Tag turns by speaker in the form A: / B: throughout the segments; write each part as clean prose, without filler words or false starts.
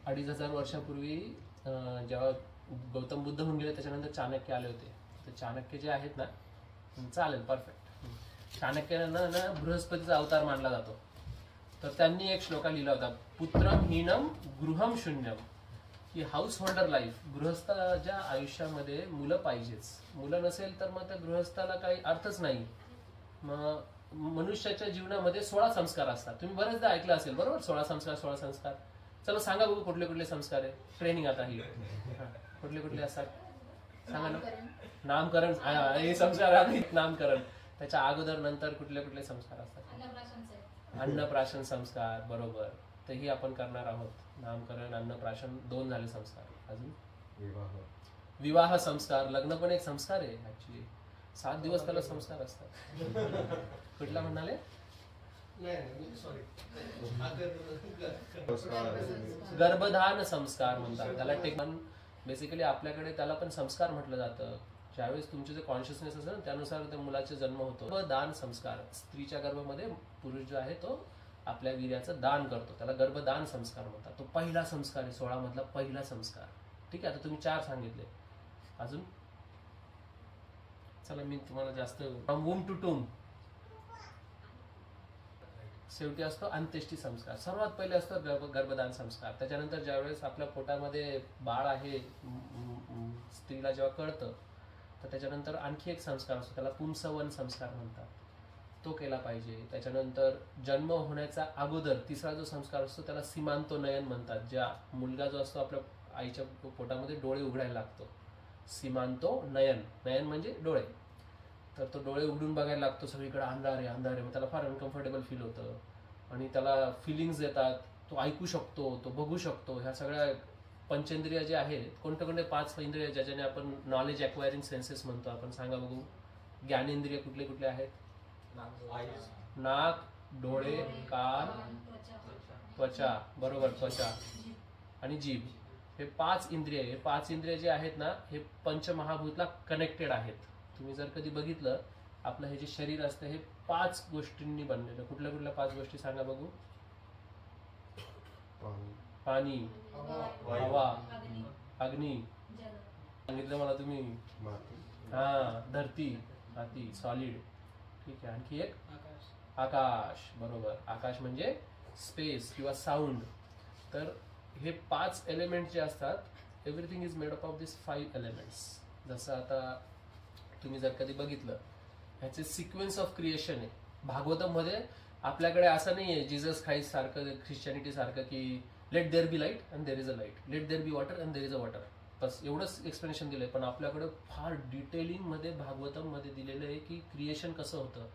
A: 2500 वर्षापूर्वी जेव्हा गौतम बुद्ध होऊन गेले त्याच्यानंतर चाणक्य आले होते. तर चाणक्य जे आहेत ना, चालेल परफेक्ट, चाणक्यानं ना बृहस्पतीचा अवतार मानला जातो. तर त्यांनी एक श्लोका लिहिला होता, पुत्रम हीनम गृहम शून्यम, की हाऊस होल्डर लाईफ, गृहस्थाच्या आयुष्यामध्ये मुलं पाहिजेच. मुलं नसेल तर मग त्या गृहस्थाला काही अर्थच नाही. मग मनुष्याच्या जीवनामध्ये 16 संस्कार असतात. तुम्ही बरेचदा ऐकलं असेल बरोबर, 16 संस्कार 16 संस्कार. चला सांगा बघू कुठले कुठले संस्कार आहे. ट्रेनिंग आता ही कुठले कुठले असतात सांगा ना. नामकरण, हे संस्कार आहेत. नामकरण, त्याच्या अगोदर नंतर कुठले कुठले संस्कार असतात. अन्नप्राशन संस्कार, बरोबर. तर ही आपण करणार आहोत. नामकरण, अन्नप्राशन 2 झाले संस्कार. अजून विवाह संस्कार, लग्न पण एक संस्कार आहे ऍक्च्युली. 7 दिवस त्याला संस्कार असतात. कुठला म्हणाले? गर्भधान संस्कार म्हणतात त्याला. बेसिकली आपल्याकडे त्याला पण संस्कार म्हटलं जातं. ज्यावेळेस तुमचे जे कॉन्शियसनेस असेल ना त्यानुसार त्या मुलाचा जन्म होतो. गर्भदान संस्कार, स्त्रीच्या गर्भामध्ये पुरुष जो आहे तो आपल्या वीर्याचं दान करतो, त्याला गर्भदान संस्कार म्हणतात. तो पहिला संस्कार आहे, 16 मधला पहिला संस्कार. ठीक आहे, आता तुम्ही 4 सांगितले. अजून चला मी तुम्हाला जास्त, फ्रॉम वूम टू टूम. शेवटी असतो अंत्येष्टी संस्कार. सर्वात पहिले असतो गर्भदान संस्कार. त्याच्यानंतर ज्यावेळेस आपल्या पोटामध्ये बाळ आहे स्त्रीला जेव्हा कळतं, तर त्याच्यानंतर आणखी एक संस्कार असतो, त्याला पुंसवन संस्कार म्हणतात, तो केला पाहिजे. त्याच्यानंतर जन्म होण्याचा अगोदर तिसरा जो संस्कार असतो त्याला सीमांतोनयन म्हणतात. ज्या मुलगा जो असतो आपल्या आईच्या पोटामध्ये डोळे उघडायला लागतो, सीमांतोनयन, नयन म्हणजे डोळे. तर तो डोळे उघडून बघायला लागतो, सगळीकडे अंधार आहे अंधार आहे. मग त्याला फार अनकम्फर्टेबल फील होतं आणि त्याला फिलिंग्स येतात. तो ऐकू शकतो, तो बघू शकतो. ह्या सगळ्या पंचेंद्रिय जे आहेत, कोणते कोणते 5 इंद्रिय ज्याच्याने आपण नॉलेज अक्वायरिंग सेन्सेस म्हणतो आपण, सांगा बघू. ज्ञानेंद्रिय कुठले कुठले आहेत? नाक, डोळे, कान, त्वचा, बरोबर, त्वचा आणि जीभ. हे 5 इंद्रिय, हे 5 इंद्रिय जे आहेत ना, हे पंचमहाभूतला कनेक्टेड आहेत. तुम्ही जर कधी बघितलं आपलं हे जे शरीर असतं हे 5 गोष्टींनी बनलेलं. कुठल्या कुठल्या 5 गोष्टी सांगा बघू. पाणी, हवा, अग्नी, सांगितलं मला तुम्ही. धरती, माती, सॉलिड. ठीक आहे, आणखी एक आकाश, बरोबर. आकाश म्हणजे स्पेस किंवा साऊंड. तर हे 5 एलिमेंट जे असतात, everything is made up of this 5 elements. जसं आता तुम्ही जर कधी बघितलं, ह्याचे सिक्वेन्स ऑफ क्रिएशन आहे. भागवतमध्ये आपल्याकडे असं नाही आहे जीसस ख्राइस्ट सारखं, ख्रिश्चॅनिटी सारखं, की let there be light and there is a light, let there be water and there is a water, बस एवढंच एक्सप्लेनेशन दिलंय. पण आपल्याकडे फार डिटेलिंग मध्ये भागवतम मध्ये दिलेलं आहे की क्रिएशन कसं होतं,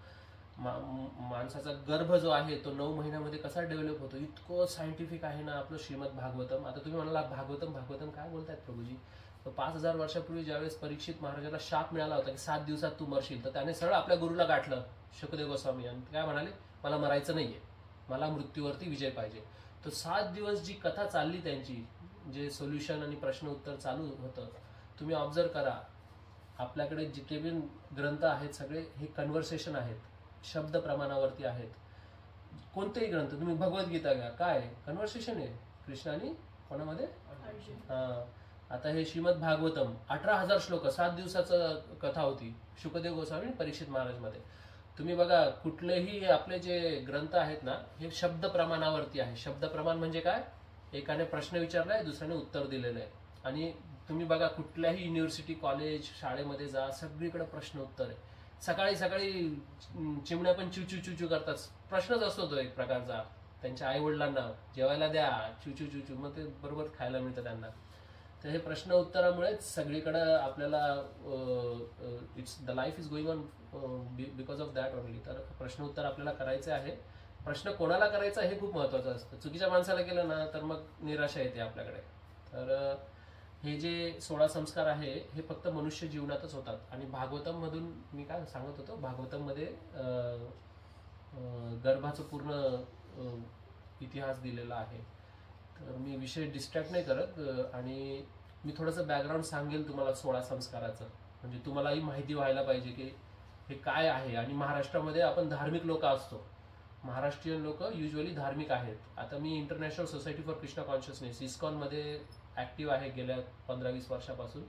A: माणसाचा गर्भ जो आहे तो 9 महिन्यामध्ये कसा डेव्हलप होतो. इतकं सायंटिफिक आहे ना आपलं श्रीमद भागवतम. आता तुम्ही म्हणाला भागवतम भागवतम काय बोलतायत प्रभूजी. तर 5000 वर्षापूर्वी ज्यावेळेस परीक्षित महाराजाला शाप मिळाला होता की 7 दिवसात तू मरशील, तर त्याने सरळ आपल्या गुरुला गाठलं, शुकदेव गोस्वामी, आणि काय म्हणाले, मला मरायचं नाहीये, मला मृत्यूवरती विजय पाहिजे. तर 7 दिवस जी कथा चालली त्यांची, जे सोल्युशन आणि प्रश्न उत्तर चालू होतं, तुम्ही ऑब्झर्व करा. आपल्याकडे जितके बी ग्रंथ आहेत सगळे हे कन्व्हर्सेशन आहेत, शब्द प्रमाणावरती आहेत. कोणतेही ग्रंथ तुम्ही, भगवद्गीता घ्या, काय कन्व्हर्सेशन आहे कृष्ण आणि कोणामध्ये. आता हे श्रीमद भागवतम 18,000 श्लोक, 7 दिवसाचं कथा होती, शुकदेव गोस्वामी परीक्षित महाराज मध्ये. तुम्ही बघा कुठलेही आपले जे ग्रंथ आहेत ना, हे शब्द प्रमाणावरती आहे. शब्द प्रमाण म्हणजे काय, एकाने प्रश्न विचारलाय, दुसऱ्याने उत्तर दिलेलं आहे. आणि तुम्ही बघा कुठल्याही युनिव्हर्सिटी, कॉलेज, शाळेमध्ये जा, सगळीकडे प्रश्न उत्तर आहे. सकाळी सकाळी चिमण्या पण चू चू चू चू करतात, प्रश्नच असतो तो एक प्रकारचा. त्यांच्या आई वडिलांना जेवायला द्या, चू चू चू चू, मग ते बरोबर खायला मिळतं त्यांना. तर हे प्रश्न उत्तरामुळेच सगळीकडं आपल्याला it's the life is going on because of that only. तर प्रश्न उत्तर आपल्याला करायचे आहे. प्रश्न कोणाला करायचा हे खूप महत्वाचं असतं. चुकीच्या माणसाला केलं ना तर मग निराशा येते आपल्याकडे. तर हे जे 16 संस्कार आहे हे फक्त मनुष्य जीवनातच होतात. आणि भागवतम मधून मी काय सांगत होतो, भागवतम मध्ये गर्भाचं पूर्ण इतिहास दिलेला आहे. तर मी विषय डिस्ट्रॅक्ट नाही करत, आणि मी थोडंसं बॅकग्राऊंड सांगेल तुम्हाला 16 संस्काराचं, म्हणजे तुम्हालाही माहिती व्हायला पाहिजे की हे काय आहे. आणि महाराष्ट्रामध्ये आपण धार्मिक लोक असतो, महाराष्ट्रीयन लोक युजली धार्मिक आहेत. आता मी international society for Krishna consciousness इस्कॉनमध्ये ॲक्टिव्ह आहे गेल्या 15-20 वर्षापासून.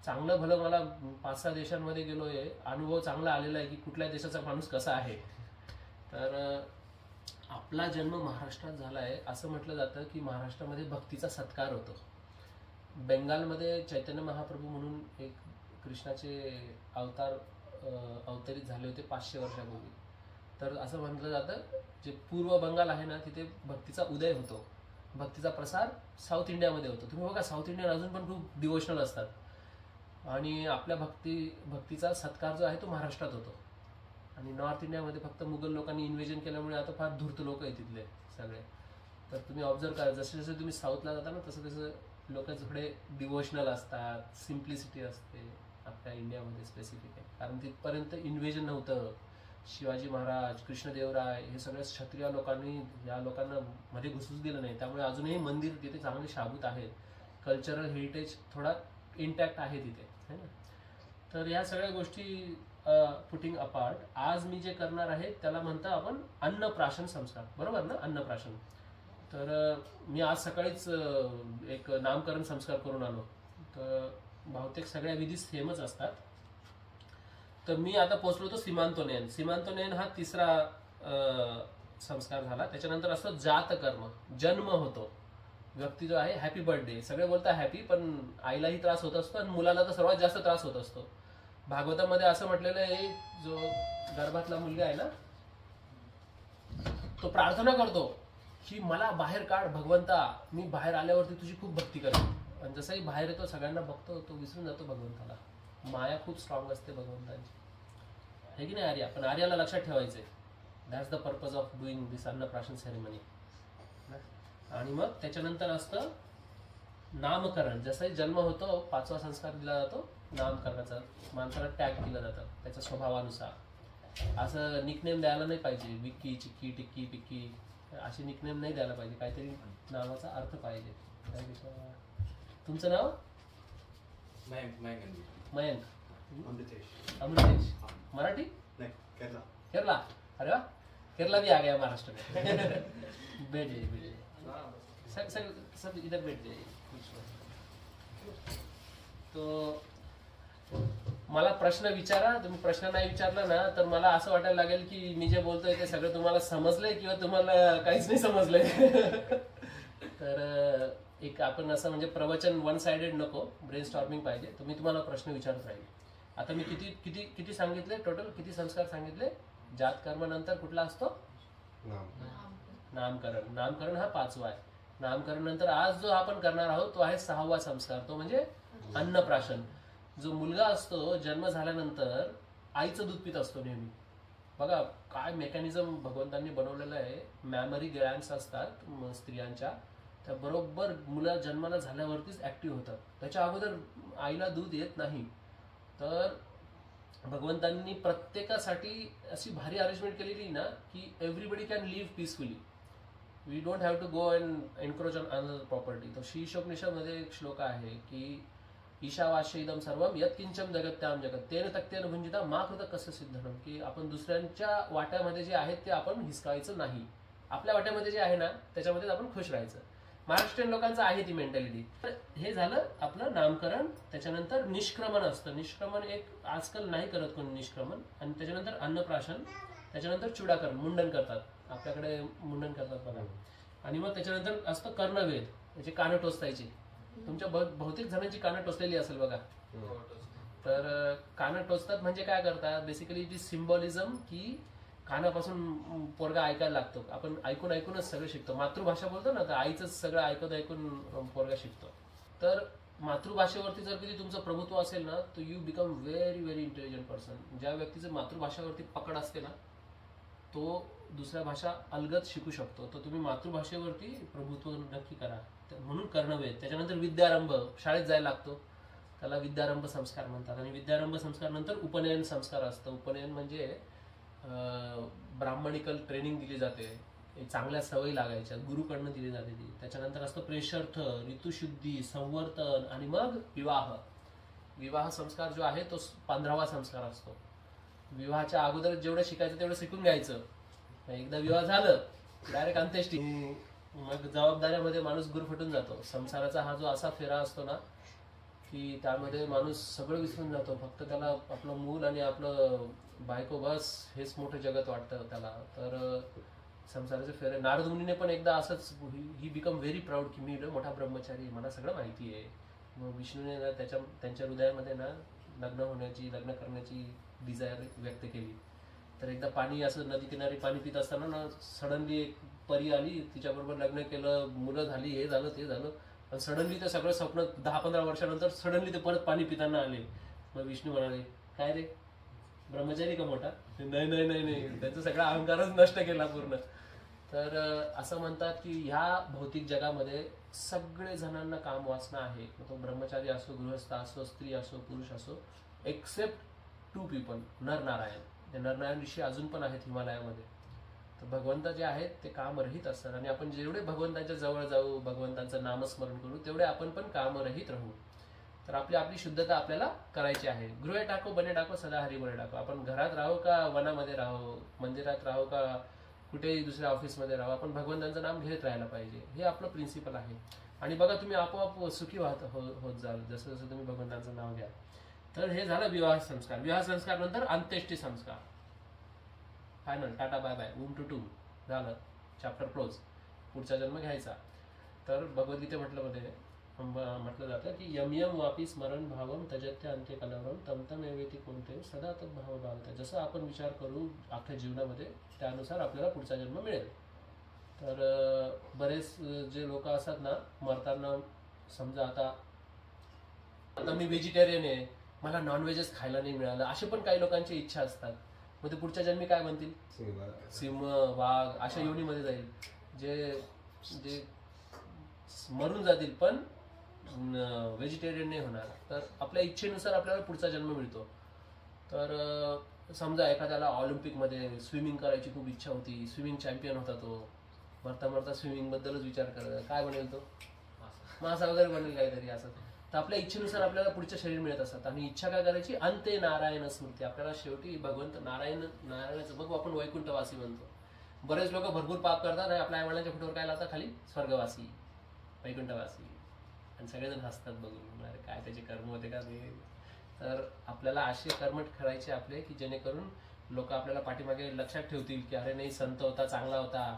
A: चांगलं भलं मला 5-6 देशांमध्ये गेलोय, अनुभव चांगला आलेला आहे की कुठल्या देशाचा माणूस कसा आहे. तर आपला जन्म महाराष्ट्रात झाला आहे असं म्हटलं जातं की महाराष्ट्रामध्ये भक्तीचा सत्कार होतो. बेंगालमध्ये चैतन्य महाप्रभू म्हणून एक कृष्णाचे अवतरित झाले होते 500 वर्षापूर्वी. तर असं म्हटलं जातं जे पूर्व बंगाल आहे ना तिथे भक्तीचा उदय होतो, भक्तीचा प्रसार साऊथ इंडियामध्ये होतो. तुम्ही बघा साऊथ इंडियन अजून पण खूप डिवोशनल असतात, आणि आपल्या भक्तीचा सत्कार जो आहे तो महाराष्ट्रात होतो. आणि नॉर्थ इंडियामध्ये फक्त मुघल लोकांनी इन्व्हेजन केल्यामुळे आता फार धूर्त लोक आहेत तिथले सगळे. तर तुम्ही ऑब्झर्व करा, जसे जसे तुम्ही साऊथला जाता ना तसं तसं लोक थोडे डिवोशनल असतात, सिम्प्लिसिटी असते आपल्या इंडियामध्ये स्पेसिफिक आहे. कारण तिथपर्यंत इन्व्हेजन नव्हतं. शिवाजी महाराज, कृष्णदेवराय हे सगळ्या क्षत्रिय लोकांनी या लोकांना मध्ये घुसूच दिलं नाही. त्यामुळे अजूनही मंदिर तिथे चांगले शाबूत आहेत, कल्चरल हेरिटेज थोडा इंटॅक्ट आहे तिथे, है ना. तर या सगळ्या गोष्टी पुटिंग अपार्ट, आज मी जे करणार आहे त्याला म्हणतो आपण अन्नप्राशन संस्कार, बरोबर ना, अन्नप्राशन. तर मी आज सकाळीच एक नामकरण संस्कार करून आलो. तर बहुतेक सगळ्या विधी सेमच असतात. तर मी आता पोहोचलो होतो सीमांतोनयन. सीमांतोनयन हा 3रा संस्कार झाला. त्याच्यानंतर असतो जातकर्म, जन्म होतो. व्यक्ती जो आहे हॅपी बर्थडे, सगळे बोलतात हॅपी, पण आईलाही त्रास होत असतो आणि मुलाला तर सर्वात जास्त त्रास होत असतो. भागवतामध्ये असं म्हटलेलं आहे, जो गर्भातला मुलगा आहे ना तो प्रार्थना करतो की मला बाहेर काढ भगवंता, मी बाहेर आल्यावरती तुझी खूप भक्ती करेन. आणि जसंही बाहेर येतो सगळ्यांना बघतो तो विसरून जातो भगवंताला. माया खूप स्ट्रॉंग असते भगवंतांची, हे की नाही आर्या. पण आर्याला लक्षात ठेवायचंय, that's the purpose of doing this Annaprashan ceremony. आणि मग त्याच्यानंतर असतं नामकरण. जसंही जन्म होतो 5वा संस्कार दिला जातो नामकरणाचा. माणसाला टॅग दिलं जातं त्याच्या स्वभावानुसार. असं निकनेम द्यायला नाही पाहिजे, विक्की, चिक्की, टिक्की, पिक्की असे निकनेम नाही द्यायला पाहिजे. काहीतरी नावाचा अर्थ पाहिजे. तुमचं नाव? मयंक. अमृतेश. मराठी? केरला. अरे वा, केरला भी आ गया महाराष्ट्र में. बैठ जाइए. सब इधर बैठ जाइए. तो मला प्रश्न विचारा. तुम्ही प्रश्न नाही विचारला ना तर मला असं वाटायला लागेल की मी जे बोलतोय ते सगळं तुम्हाला समजलंय किंवा तुम्हाला काहीच नाही समजलंय. तर एक आपण असं म्हणजे प्रवचन वन साइडेड नको, ब्रेन स्टॉर्मिंग पाहिजे. तर मी तुम्हाला प्रश्न विचारत राहील. आता मी किती सांगितले, टोटल किती संस्कार सांगितले? जात कर्म नंतर कुठला असतो? नामकरण. नामकरण हा 5वा आहे. नामकरण नंतर आज जो आपण करणार आहोत तो आहे 6वा संस्कार, तो म्हणजे अन्नप्राशन. जो मुलगा असतो जन्म झाल्यानंतर आईचं दूध पित असतो नेहमी. बघा काय मेकॅनिझम भगवंतांनी बनवलेलं आहे. मॅमरी ग्लँड्स असतात स्त्रियांच्या, त्या बरोबर मुला जन्माला झाल्यावरतीच ऍक्टिव्ह होतात. त्याच्या अगोदर आईला दूध येत नाही. तर भगवंतांनी प्रत्येकासाठी अशी भारी अरेंजमेंट केलेली ना की everybody can live peacefully. We don't have to go and encroach on another property. तो शीर्षोपनिषदमध्ये एक श्लोक आहे की ईशावास्य इदम सर्वम यत्किंचम जगत्याम जगत तेन तक्तेन भुंजिता मा कृत कस्य सिद्धनम. की आपण दुसऱ्यांच्या वाट्यामध्ये जे आहेत ते आपण हिसकायचं नाही, आपल्या वाट्यामध्ये जे आहे ना त्याच्यामध्ये आपण खुश राहायचं. महाराष्ट्रीयन लोकांचं आहे ती मेंटॅलिटी. तर हे झालं आपलं नामकरण. त्याच्यानंतर निष्क्रमण असतं. निष्क्रमण एक आजकाल नाही करत कोणी निष्क्रमण. आणि त्याच्यानंतर अन्नप्राशन, त्याच्यानंतर चुडाकरण, मुंडन करतात. आपल्याकडे मुंडन करतात बघा. आणि मग त्याच्यानंतर असतं कर्णवेध, म्हणजे कानं टोचतायची. तुमच्या बहुतेक जणांची कानं टोचलेली असेल बघा. तर कानं टोचतात म्हणजे काय करतात, बेसिकली इट इज सिम्बॉलिझम की कानापासून पोरगा ऐकायला लागतो. आपण ऐकून ऐकूनच सगळं शिकतो. मातृभाषा बोलतो ना, तर आईच सगळं ऐकून ऐकून पोरगा शिकतो. तर मातृभाषेवरती जर कधी तुमचं प्रभुत्व असेल ना तर you become very very intelligent person. ज्या व्यक्तीचं मातृभाषेवरती पकड असते ना तो दुसऱ्या भाषा अलगद शिकू शकतो. तर तुम्ही मातृभाषेवरती प्रभुत्व नक्की करा. म्हणून कर्णवेध. त्याच्यानंतर विद्यारंभ, शाळेत जायला लागतो, त्याला विद्यारंभ संस्कार म्हणतात. आणि विद्यारंभ संस्कार नंतर उपनयन संस्कार असतं. उपनयन म्हणजे ब्राह्मणिकल ट्रेनिंग दिली जाते, चांगल्या सवयी लागायच्या, गुरुकडनं दिली जाते ती. त्याच्यानंतर असतं प्रेषर्थ, ऋतुशुद्धी, संवर्तन आणि मग विवाह. विवाह संस्कार जो आहे तो 15वा संस्कार असतो. विवाहाच्या अगोदर जेवढं शिकायचं तेवढं शिकून घ्यायचं. एकदा विवाह झालं डायरेक्ट अंत्येष्टी. मग जबाबदाऱ्यामध्ये माणूस गुरफटून जातो. संसाराचा हा जो असा फेरा असतो ना की त्यामध्ये माणूस सगळं विसरून जातो. फक्त त्याला आपलं मूल आणि आपलं बायको बस हेच मोठं जगत वाटतं त्याला. तर संसाराचे फेरे नारद मुनीने पण एकदा असंच ही बिकम व्हेरी प्राऊड की मी मोठा ब्रह्मचारी, मला सगळं माहिती आहे. मग विष्णूने ना त्यांच्या हृदयामध्ये ना लग्न करण्याची डिझायर व्यक्त केली. तर एकदा पाणी असं नदी किनारी पाणी पित असताना ना सडनली एक परी आली, तिच्याबरोबर लग्न केलं, मुलं झाली, हे झालं ते झालं. आणि सडनली ते सगळं स्वप्न 10-15 वर्षानंतर सडनली ते परत पाणी पिताना आले. मग विष्णू म्हणाले काय रे ब्रह्मचारी का मोठा? नाही नाही नाही नाही, त्यांचा सगळा अहंकारच नष्ट केला पूर्ण. तर असं म्हणतात की ह्या भौतिक जगामध्ये सगळे जणांना काम वासना आहे. तो ब्रह्मचारी असो, गृहस्थ असो, स्त्री असो, पुरुष असो, एक्सेप्ट 2 पीपल, नरनारायण. ते नरनारायण ऋषी अजून पण आहेत हिमालयामध्ये. तर भगवंत जे आहेत ते कामरहित असतात. आणि आपण जेवढे भगवंतांच्या जवळ जाऊ, भगवंतांचं नामस्मरण करू, तेवढे आपण पण कामरहित राहू. तर आपली शुद्धता आपल्याला करायची आहे. गृहे टाको बने टाको सदा हरी बने टाको. आपण घरात राहू का वनामध्ये राहू, मंदिरात राहू का कुठेही दुसऱ्या ऑफिसमध्ये राहू, आपण भगवंतांचं नाम घेत राहायला पाहिजे. हे आपलं प्रिन्सिपल आहे. आणि बघा तुम्ही आपोआप सुखी होत जाल जसं जसं तुम्ही भगवंतांचं नाव घ्या. तर हे झालं विवाह संस्कार. विवाह संस्कार नंतर अंत्येष्टी संस्कार. Final tata bye bye, um to tomb झालं, चॅप्टर क्लोज. पुढचा जन्म घ्यायचा. तर भगवद्गीतेमध्ये म्हटलं जातं की यम यम वापी स्मरण भावम तजत्य अंत्य कलवरम तम तम एवेती कोणते सदा तद भाव भावता. जसं आपण विचार करू अख्ख्या जीवनामध्ये त्यानुसार आपल्याला पुढचा जन्म मिळेल. तर बरेच जे लोक असतात ना मरताना, समजा आता मी व्हेजिटेरियन आहे, मला नॉनव्हेजच खायला नाही मिळालं, असे पण काही लोकांची इच्छा असतात. मग ते पुढच्या जन्मी काय म्हणतील? सिंह, वाघ अशा योनीमध्ये जाईल. जे मरून जातील पण व्हेजिटेरियन नाही होणार. तर आपल्या इच्छेनुसार आपल्याला पुढचा जन्म मिळतो. तर समजा एखाद्याला ऑलिम्पिकमध्ये स्विमिंग करायची खूप इच्छा होती, स्विमिंग चॅम्पियन होता तो, मरता मरता स्विमिंग बद्दलच विचार करत काय बनेल तो? मासा वगैरे बनेल काहीतरी असं. तर आपल्या इच्छेनुसार आपल्याला पुढचं शरीर मिळत असतात. आणि इच्छा काय करायची? अंते नारायण स्मृती. आपल्याला शेवटी भगवंत नारायणाचं बघू आपण वैकुंठवासी म्हणतो. बरेच लोक भरपूर पाप करतात आणि आपल्या आईवडिलांच्या फोटोवर काय लावतात खाली? स्वर्गवासी, वैकुंठवासी. आणि सगळेजण हसतात बघून, अरे काय त्याचे कर्म होते का ते. तर आपल्याला असे कर्म करायचे आपले की जेणेकरून लोक आपल्याला पाठीमागे लक्षात ठेवतील की अरे नाही संत होता, चांगला होता,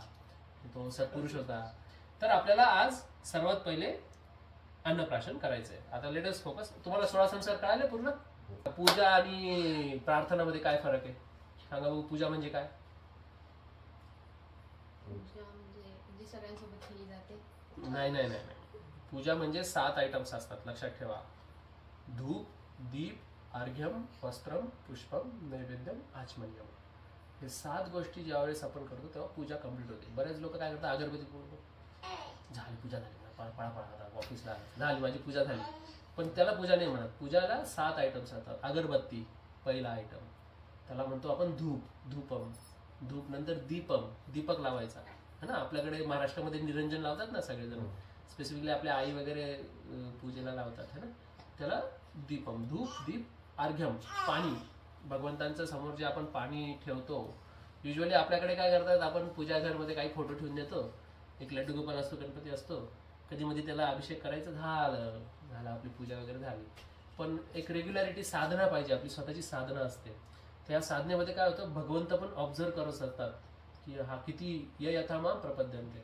A: तो सत्पुरुष होता. तर आपल्याला आज सर्वात पहिले अन्नप्राशन करायचंय. आता लेटेस्ट फोकस. तुम्हाला 16 संस्कार कळाले पूर्ण? पूजा आणि प्रार्थनामध्ये काय फरक आहे सांगा बघू. पूजा म्हणजे काय? नाही नाही नाही, पूजा म्हणजे 7 आयटम्स असतात, लक्षात ठेवा. धूप, दीप, अर्घ्यम, वस्त्रम, पुष्पम, नैवेद्यम, आचमन्यम. हे 7 गोष्टी ज्यावेळेस आपण करतो तेव्हा पूजा कम्प्लीट होते. बरेच लोक काय करतात? अगरबत्ती पूर्ण झाली, पूजा झाली, पळा ऑफिसला झाली, माझी पूजा झाली. पण त्याला पूजा नाही म्हणत. पूजाला 7 आयटम्स असतात. अगरबत्ती पहिला आयटम, त्याला म्हणतो आपण धूप, धूपम. धूप नंतर दीपम, दीपक लावायचा है ना. आपल्याकडे महाराष्ट्रामध्ये निरंजन लावतात ना सगळेजण, स्पेसिफिकली आपल्या आई वगैरे पूजेला लावतात है ना. त्याला दीपम, धूप, दीप, अर्घ्यम, पाणी. भगवंतांच्या समोर जे आपण पाणी ठेवतो, युजली आपल्याकडे काय करतात, आपण पूजा घरमध्ये काही फोटो ठेवून देतो, एक लड्डू गोपाल असतो, गणपती असतो, कधी मध्ये त्याला अभिषेक करायचं, झालं आपली पूजा वगैरे झाली. पण एक रेग्युलॅरिटी साधना पाहिजे, आपली स्वतःची साधना असते. त्या साधनेमध्ये काय होतं, भगवंत पण ऑब्झर्व करत असतात की हा किती यथामा प्रपद्यंते.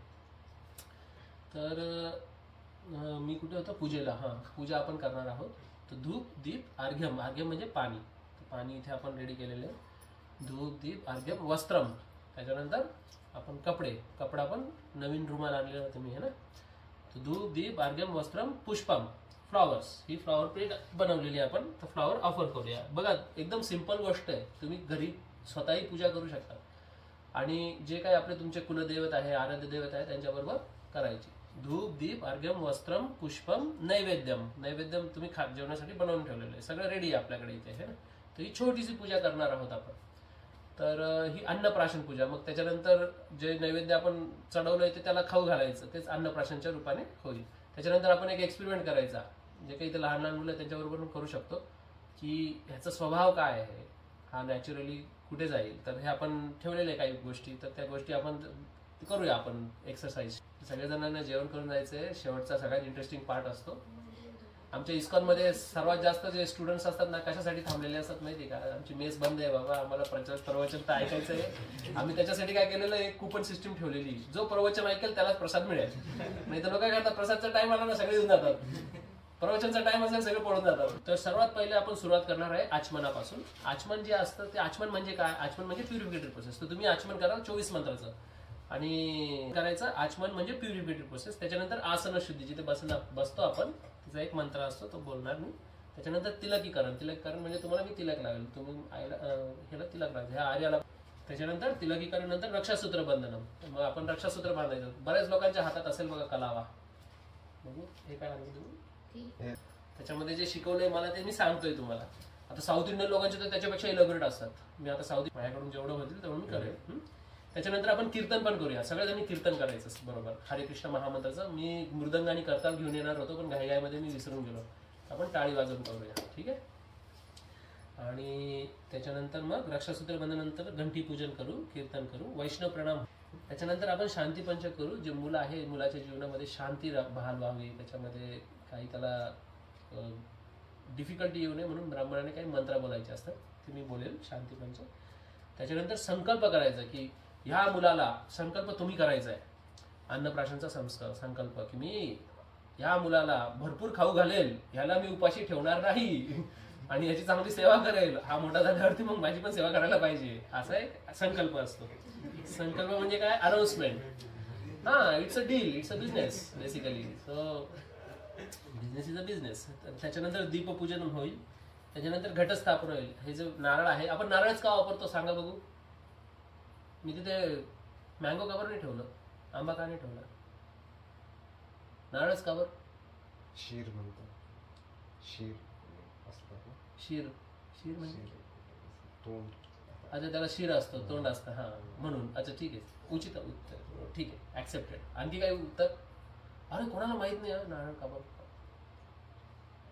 A: तर मी कुठे होतो? पूजेला. पूजा आपण करणार आहोत. तर धूप, दीप, अर्घ्यम. अर्घ्यम म्हणजे पाणी. पाणी इथे आपण रेडी केलेले. धूप, दीप, अर्घ्यम, वस्त्रम. त्याच्यानंतर आपण कपडा पण नवीन रुमाल आणलेला होता मी है ना. तर धूप, दीप, अर्घ्यम, वस्त्रम, पुष्पम, फ्लॉवर्स. ही फ्लॉवर प्लेट बनवलेली आपण. तर फ्लॉवर ऑफर करूया. बघा एकदम सिंपल गोष्ट आहे. तुम्ही घरी स्वतःही पूजा करू शकता. आणि जे काही आपले तुमचे कुलदैवत आहे, आराध्य दैवत आहे, त्यांच्याबरोबर करायची. धूप, दीप, अर्घ्यम, वस्त्रम, पुष्पम, नैवेद्यम. नैवेद्यम तुम्ही जेवणासाठी बनवून ठेवलेलं आहे, सगळं रेडी आहे आपल्याकडे इथे है ना. तर ही छोटीशी पूजा करणार आहोत आपण. तर ही अन्नप्राशन पूजा. मग त्याच्यानंतर जे नैवेद्य आपण चढवलंय ते त्याला खाऊ घालायचं, तेच अन्नप्राशनच्या रूपाने होईल. त्याच्यानंतर आपण एक एक्सपेरिमेंट करायचा, जे काही इथे लहान लहान मुलं त्यांच्याबरोबर करू शकतो, की ह्याचा स्वभाव काय आहे. हा नॅचरली कुठे जाईल. तर हे आपण ठेवलेले काही गोष्टी, तर त्या गोष्टी आपण करूया आपण एक्सरसाइज. सगळ्या जेवण करून जायचंय. शेवटचा सगळ्यात इंटरेस्टिंग पार्ट असतो. आमच्या इस्कॉनमध्ये सर्वात जास्त जे स्टुडंट्स असतात ना कशासाठी थांबलेले असतात माहिती का? आमची मेस बंद आहे बाबा, आम्हाला प्रवचन तर ऐकायचं आहे. आम्ही त्याच्यासाठी काय केलेलं, एक कुपन सिस्टीम ठेवलेली, जो प्रवचन ऐकेल त्यालाच प्रसाद मिळेल. नाही तर लोक काय करतात, प्रसादचा टाइम आला ना सगळे येऊन जातात, प्रवचनचा टाइम असेल सगळे पळून जातात. तर सर्वात पहिले आपण सुरुवात करणार आहे आचमनापासून. आचमन जे असतं ते, आचमन म्हणजे काय? आचमन म्हणजे प्युरिफिकेटरी प्रोसेस. तर तुम्ही आचमन करा 24 मंत्राचं आणि करायचं. आचमन म्हणजे प्युरिफिकेटरी प्रोसेस. त्याच्यानंतर आसन शुद्धी, जिथे बसतो आपण तिचा एक मंत्र असतो, तो बोलणार मी. त्याच्यानंतर तिलकीकरण. तिलकीकरण म्हणजे तुम्हाला मी तिलक लागेल, तुम्ही आईला ह्याला तिलक लागेल, ह्या आर्याला. त्याच्यानंतर तिलकीकरण नंतर रक्षासूत्र बंधनम. मग आपण रक्षासूत्र बांधायचं. बऱ्याच लोकांच्या हातात असेल बघा कलावा, बघू हे काय लागेल तुम्ही. त्याच्यामध्ये जे शिकवलंय मला ते मी सांगतोय तुम्हाला. आता साऊथ इंडियन लोकांचे तर त्याच्यापेक्षा इलॅबोरेट असतात. मी आता माझ्याकडून जेवढं होतील तेवढं मी करेल. त्याच्यानंतर आपण कीर्तन पण करूया. सगळ्यांनी कीर्तन करायचं बरोबर, हरे कृष्ण महामंत्राचं. मी मृदंग आणि करताल घेऊन येणार होतो, पण घाईघाईमध्ये मी विसरून गेलो. आपण टाळी वाजवून करूया, ठीक आहे. आणि त्याच्यानंतर मग रक्षासूत्र बंधनानंतर घंटी पूजन करू, कीर्तन करू, वैष्णव प्रणाम. त्याच्यानंतर आपण शांती पंच करू. जे मुलं आहे, मुलाच्या जीवनामध्ये शांती बहाल व्हावी, त्याच्यामध्ये काही त्याला डिफिकल्टी येऊ नये म्हणून ब्राह्मणाने काही मंत्र बोलायचे असतात, ते मी बोलेल शांती पंच. त्याच्यानंतर संकल्प करायचा की ह्या मुलाला, संकल्प तुम्ही करायचा आहे, अन्नप्राशनचा संकल्प की मी ह्या मुलाला भरपूर खाऊ घालेल, ह्याला मी उपाशी ठेवणार नाही आणि याची चांगली सेवा करेल. हा मोठा झाल्यावरती मग माझी पण सेवा करायला पाहिजे, असा एक संकल्प असतो. संकल्प म्हणजे काय? अनाउन्समेंट. हा, it's a deal, it's a business basically. So business is a business. त्याच्यानंतर दीपपूजन होईल. त्याच्यानंतर घटस्थापन होईल. हे जे नारळ आहे, आपण नारळच का वापरतो सांगा बघू. मी तिथे मँगो काबर नाही ठेवलं, आंबा का नाही ठेवला, नारळच काबर?
B: शीर म्हणतो, शीर असतात.
A: शीर, शीर म्हणजे
B: तोंड.
A: अच्छा, त्याला शिर असतो, तोंड असतं. हा, म्हणून. अच्छा, ठीक आहे, उचित उत्तर, ठीक आहे, ऍक्सेप्टेड. आणखी काही उत्तर? अरे कोणाला माहित नाही नारळ काबर.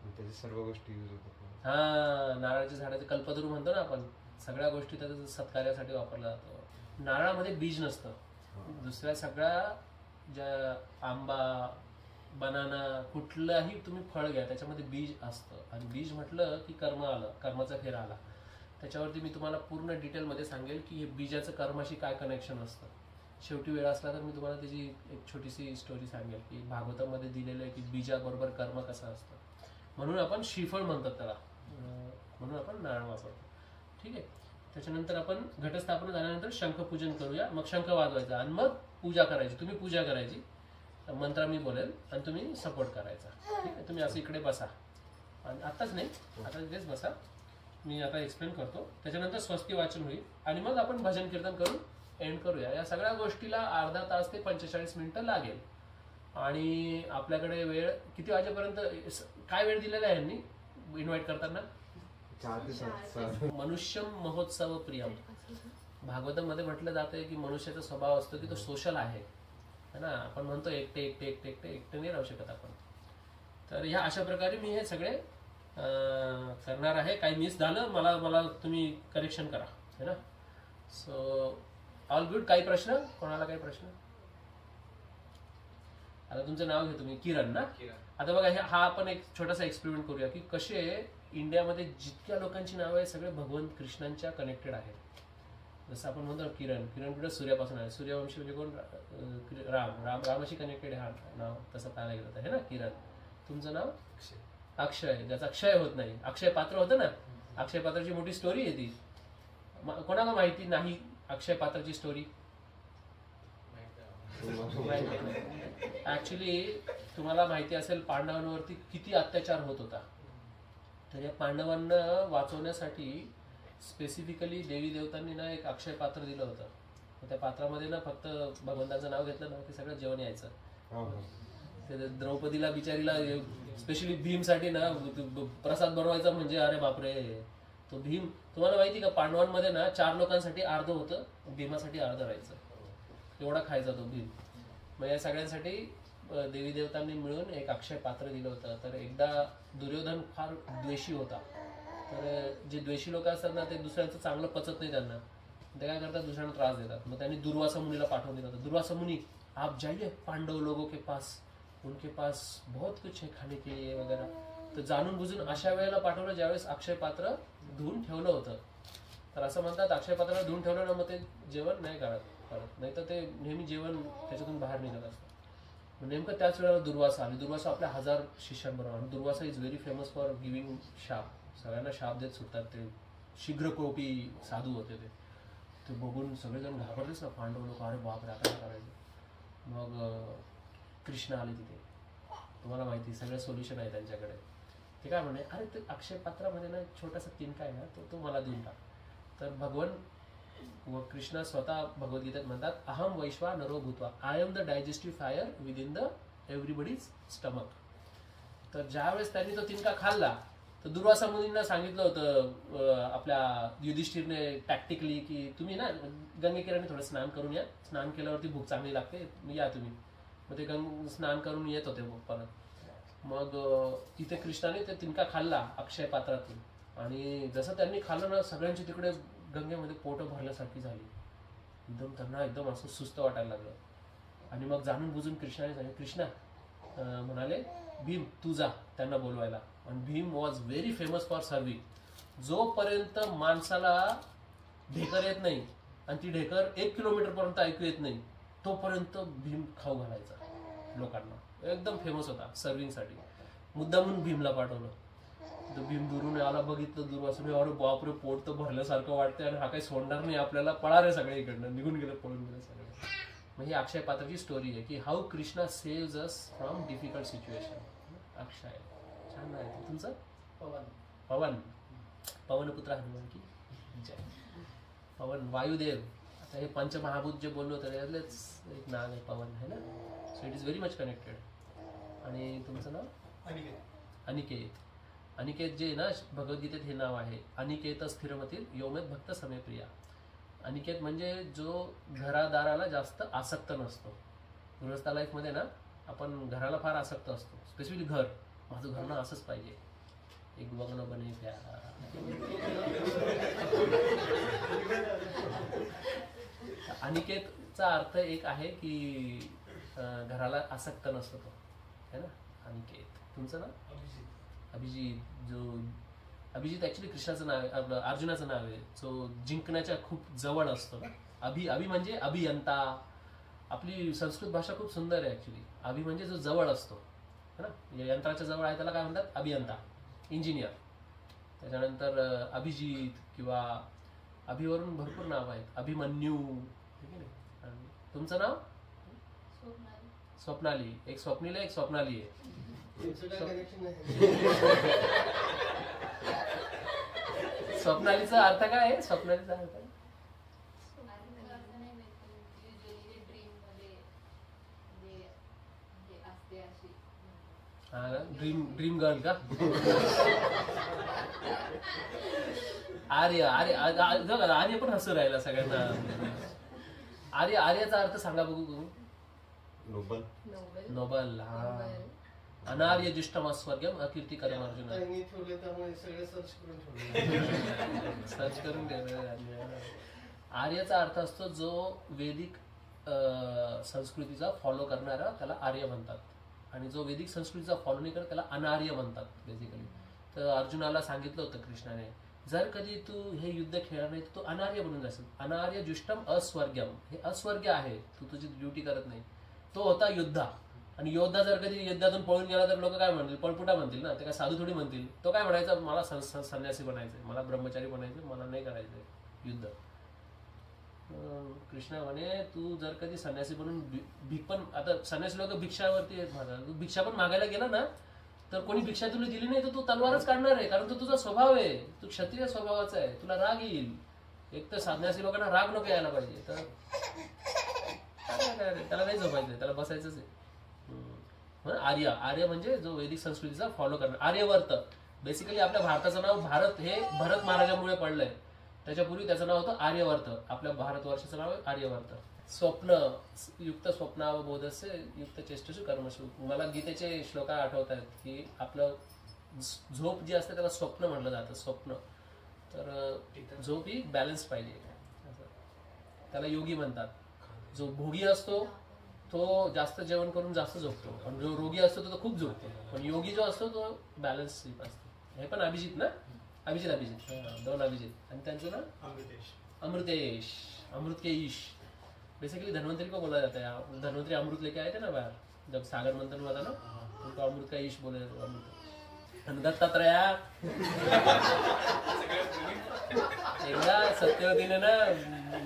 B: त्याच्या सर्व गोष्टी यूज होतात.
A: हा, नारळाच्या झाडाचे कल्पतरू म्हणतो ना आपण. सगळ्या गोष्टी त्याच्या सत्कार्यासाठी वापरला जातो. नारळामध्ये बीज नसतं. दुसऱ्या सगळ्या ज्या आंबा, बनाना, कुठलाही तुम्ही फळ घ्या त्याच्यामध्ये बीज असतं. आणि बीज म्हटलं की कर्म आलं, कर्माचा फेरा आला. त्याच्यावरती मी तुम्हाला पूर्ण डिटेलमध्ये सांगेल की हे बीजाचं कर्माशी काय कनेक्शन असतं. शेवटी वेळ असला तर मी तुम्हाला त्याची एक छोटीशी स्टोरी सांगेल की भागवतामध्ये दिलेलं आहे की बीजाबरोबर कर्म कसं असतं. म्हणून आपण श्रीफळ म्हणतात त्याला, म्हणून आपण नारळ वापरतो, ठीक आहे. त्याच्यानंतर आपण घटस्थापना झाल्यानंतर शंखपूजन करूया. मग शंख वाजवायचा आणि मग पूजा करायची. तुम्ही पूजा करायची, मंत्र मी बोलेल आणि तुम्ही सपोर्ट करायचा, ठीक आहे. तुम्ही असं इकडे बसा आणि आत्ताच नाही, आता इथेच बसा, मी आता एक्सप्लेन करतो. त्याच्यानंतर स्वस्ती वाचन होईल आणि मग आपण भजन कीर्तन करून एंड करूया. या सगळ्या गोष्टीला अर्धा तास ते 45 मिनिटं लागेल. आणि आपल्याकडे वेळ किती वाजेपर्यंत, काय वेळ दिलेला आहे यांनी इन्व्हाइट करताना?
B: 4 दिवस.
A: मनुष्य महोत्सव प्रियम. भागवतामध्ये म्हटलं जातंय की मनुष्याचा स्वभाव असतो की तो सोशल आहे ना. आपण म्हणतो एकटे एकटे एकटे एकटे एकटे नाही राहू शकत आपण. तर ह्या अशा प्रकारे मी हे सगळे करणार आहे. काही मिस झालं मला तुम्ही करेक्शन करा, है ना. So all good. काही प्रश्न? कोणाला काही प्रश्न? आता तुमचं नाव घेतो मी, किरण ना. आता बघा, हा आपण एक छोटासा एक्सपेरिमेंट करूया की कसे इंडियामध्ये जितक्या लोकांची नावं आहे सगळे भगवंत कृष्णांच्या कनेक्टेड आहेत. जसं आपण म्हणतो किरण, किरण कुठं सूर्यापासून आहे. सूर्यवंशी म्हणजे कोण? रामाशी कनेक्टेड आहे हा नाव. तसं पाहायला गेलं तर, है ना. किरण. तुमचं नाव? अक्षय, ज्याचा क्षय होत नाही. अक्षय पात्र होतं ना. अक्षय पात्राची मोठी स्टोरी आहे ती. कोणाला माहिती नाही अक्षय पात्राची स्टोरी? ऍक्च्युली तुम्हाला माहिती असेल पांडवांवरती किती अत्याचार होत होता. तर या पांडवांना वाचवण्यासाठी स्पेसिफिकली देवी देवतांनी ना एक अक्षय पात्र दिलं होतं. त्या पात्रामध्ये ना फक्त भगवंताचं नाव घेतलं ना की सगळं जेवण यायचं. ते द्रौपदीला बिचारीला स्पेशली भीमसाठी ना प्रसाद बनवायचा म्हणजे अरे बापरे. तो भीम, तुम्हाला माहिती का पांडवांमध्ये ना 4 लोकांसाठी अर्ध होतं, भीमासाठी अर्ध राहायचं. एवढा खायचा तो भीम. मग या सगळ्यांसाठी देवी देवतांनी मिळून एक अक्षय पात्र दिलं होतं. तर एकदा दुर्योधन फार द्वेषी होता. तर जे द्वेषी लोक असतात ना ते दुसऱ्यांचं चांगलं पचत नाही त्यांना, ते काय करतात दुसऱ्यांना त्रास देतात. मग त्यांनी दुर्वासा मुनीला पाठवून दिलं होतं. दुर्वासा मुनी आप जाइए पांडव लोगों के पास, उनके पास बहुत कुछ है खाने के लिए वगैरह. तर जाणून बुजून अशा वेळेला पाठवलं ज्यावेळेस अक्षय पात्र धुवून ठेवलं होतं. तर असं म्हणतात अक्षय पात्राला धुवून ठेवलं ना मग ते जेवण नाही करत, नाही तर ते नेहमी जेवण त्याच्यातून बाहेर निघत असतं. नेमकं त्याच वेळेला दुर्वासा आणि दुर्वासा आपल्या 1000 शिष्यांबरोबर. आणि Durvasa is very famous for giving शाप, सगळ्यांना शाप देत सुटतात. ते शीघ्रकोपी साधू होते ते बघून सगळेजण घाबरलेच ना पांडव लोक, अरे बापरे आता काय करायचं. मग कृष्ण आले तिथे, तुम्हाला माहिती सगळं सोल्युशन आहे त्यांच्याकडे. ते काय म्हणे, अरे ते अक्षय पात्रामध्ये ना एक छोटासा तिनका आहे ना तो मला देऊन टाक. तर भगवान व कृष्ण स्वतः भगवद्गीतेत म्हणतात, अहम वैश्वा नरो भूत्वा, I am the digestive fire with in the everybody's stomach. तर ज्यावेळेस त्यांनी तो तिनका खाल्ला तर दुर्वासा मुनींना सांगितलं होतं आपल्या युधिष्ठिरने टॅक्टिकली की तुम्ही ना गंगेकिराने थोडं स्नान करून या, स्नान केल्यावरती भूक चांगली लागते, या तुम्ही. मग ते स्नान करून येत होते परत. मग तिथे कृष्णाने ते तिनका खाल्ला अक्षय पात्रातून, आणि जसं त्यांनी खाल्लं ना सगळ्यांची तिकडे गंगेमध्ये पोटं भरल्यासारखी झाली. एकदम त्यांना एकदम असं सुस्त वाटायला लागलं. आणि मग जाणून बुजून कृष्णाने सांगितलं, कृष्णा म्हणाले भीम तू जा त्यांना बोलवायला. आणि Bhim was very famous for serving. जोपर्यंत माणसाला ढेकर येत नाही आणि ती ढेकर 1 किलोमीटर पर्यंत ऐकू येत नाही तोपर्यंत भीम खाऊ घालायचा लोकांना. एकदम फेमस होता सर्विंगसाठी. मुद्दामून भीमला पाठवलं. तर भीम दुरून आला, बघितलं दुर्वासाने, अरे बापरे पोट तर भरल्यासारखं वाटतंय आणि हा काही सोडणार नाही आपल्याला, पळा रे सगळे इकडनं, निघून गेलं, पळून गेलं सगळे. मग ही अक्षय पात्राची स्टोरी आहे की how Krishna saves us from difficult situation. Akshay छान आहे. तुमचं पवन, पवनपुत्र हनुमान की जय. पवन वायुदेव. आता हे पंचमहाभूत जे बोललो होतं त्यातलेच एक नाव आहे पवन, है ना. So it is very much connected. आणि तुमचं नाव अनिकेत. अनिकेत जे ना भगवद्गीतेत हे नाव आहे, अनिकेत स्थिरमतील योमेत भक्त समे प्रिया. अनिकेत म्हणजे जो घरादाराला जास्त आसक्त नसतो. गृहस्थ लाईफमध्ये ना आपण घराला फार आसक्त असतो, स्पेसिफिकली घर. माझं घर ना असंच पाहिजे, एक बघणं बने प्यार. अनिकेतचा अर्थ एक आहे की घराला आसक्त नसतो तो, है ना. अनिकेत. तुमचं नाव अभिजित. जो अभिजित ऍक्च्युली कृष्णाचं नाव आहे, आपलं अर्जुनाचं नाव आहे, जो जिंकण्याच्या खूप जवळ असतो ना. अभि म्हणजे अभियंता. आपली संस्कृत भाषा खूप सुंदर आहे ऍक्च्युली. अभि म्हणजे जो जवळ असतो, है ना. यंत्राच्या जवळ आहे त्याला काय म्हणतात, अभियंता, इंजिनियर. त्याच्यानंतर अभिजित किंवा अभिवरून भरपूर नाव आहेत, अभिमन्यू. तुमचं नाव स्वप्नाली. एक स्वप्नील आहे, एक स्वप्नाली आहे. स्वप्नालीचा अर्थ काय आहे, स्वप्नालीचा अर्थ ड्रीम गर्ल का. आर्य. आर्य पण हसू राहिला सगळ्यांना. आर्याचा अर्थ सांगा बघू तुम्ही. नोबल. हा. अनार्य जुष्टम स्वर्गम अकीर्ती करम अर्जुन. सर्च करून ठेवलं. आर्याचा अर्थ असतो जो वेदिक संस्कृतीचा फॉलो करणारा त्याला आर्य म्हणतात, आणि जो वैदिक संस्कृतीचा फॉलो नाही करत त्याला अनार्य म्हणतात बेसिकली. तर अर्जुनाला सांगितलं होतं कृष्णाने, जर कधी तू हे युद्ध खेळणार नाही तर तू अनार्य बनून जाशील. अनार्य जुष्टम अस्वर्ग्यम. हे अस्वर्ग्य आहे, तू तुझी ड्युटी करत नाही. तो होता योद्धा. आणि योद्धा जर कधी युद्धातून पळून गेला तर लोक काय म्हणतील, पळपुटा म्हणतील ना. ते काय साधू थोडी म्हणतील. तो काय म्हणायचा, मला संन्यासी बनायचंय, मला ब्रह्मचारी बनायचंय, मला नाही करायचंय युद्ध. कृष्णा म्हणे तू जर कधी संन्यासी बनून भीक पण, आता संन्यासी लोक भिक्षावरती आहेत माझा, तू भिक्षा पण मागायला गेला ना तर कोणी भिक्षा तुला दिली नाही तर तू तलवारच काढणार आहे, कारण तो तुझा स्वभाव आहे, तू क्षत्रिय स्वभावाचा आहे, तुला राग येईल. एक तर संन्यासी लोकांना राग नको यायला पाहिजे, तर त्याला नाही झोपायचं, त्याला बसायचंच आहे. आर्य म्हणजे जो वैदिक संस्कृतीचा फॉलो करणार. आर्यवर्त बेसिकली आपल्या भारताचं नाव भारत हे भरत महाराजांमुळे पडलंय. त्याच्यापूर्वी त्याचं नाव होतं आर्यवर्त. आपल्या भारतवर्षाचं नाव आहे आर्यवर्त. स्वप्न युक्त स्वप्नावबोधस्य युक्त चेष्टसु कर्मसु. मला गीतेचे श्लोक आठवत आहेत की आपलं झोप जी असते त्याला स्वप्न म्हटलं जातं, स्वप्न. तर झोप ही बॅलन्स पाहिजे असं. त्याला योगी म्हणतात. जो भोगी असतो तो जास्त जेवण करून जास्त झोपतो, पण जो रोगी असतो तो खूप झोपतो. पण योगी जो असतो तो बॅलन्स स्लीप असतो. हे पण अभिजित ना, अभिजित 2 अभिजित. आणि त्यांचं ना अमृतेश, अमृत के ईश. बेसिकली धन्वंतरी को बोला जाता है. धन्वंतरी अमृत लेके आए थे ना बाहर, जब सागर मंथन हुआ था ना, उनको अमृत का ईश बोले. अमृत दत्तात्रया एकदा सत्यवतीने ना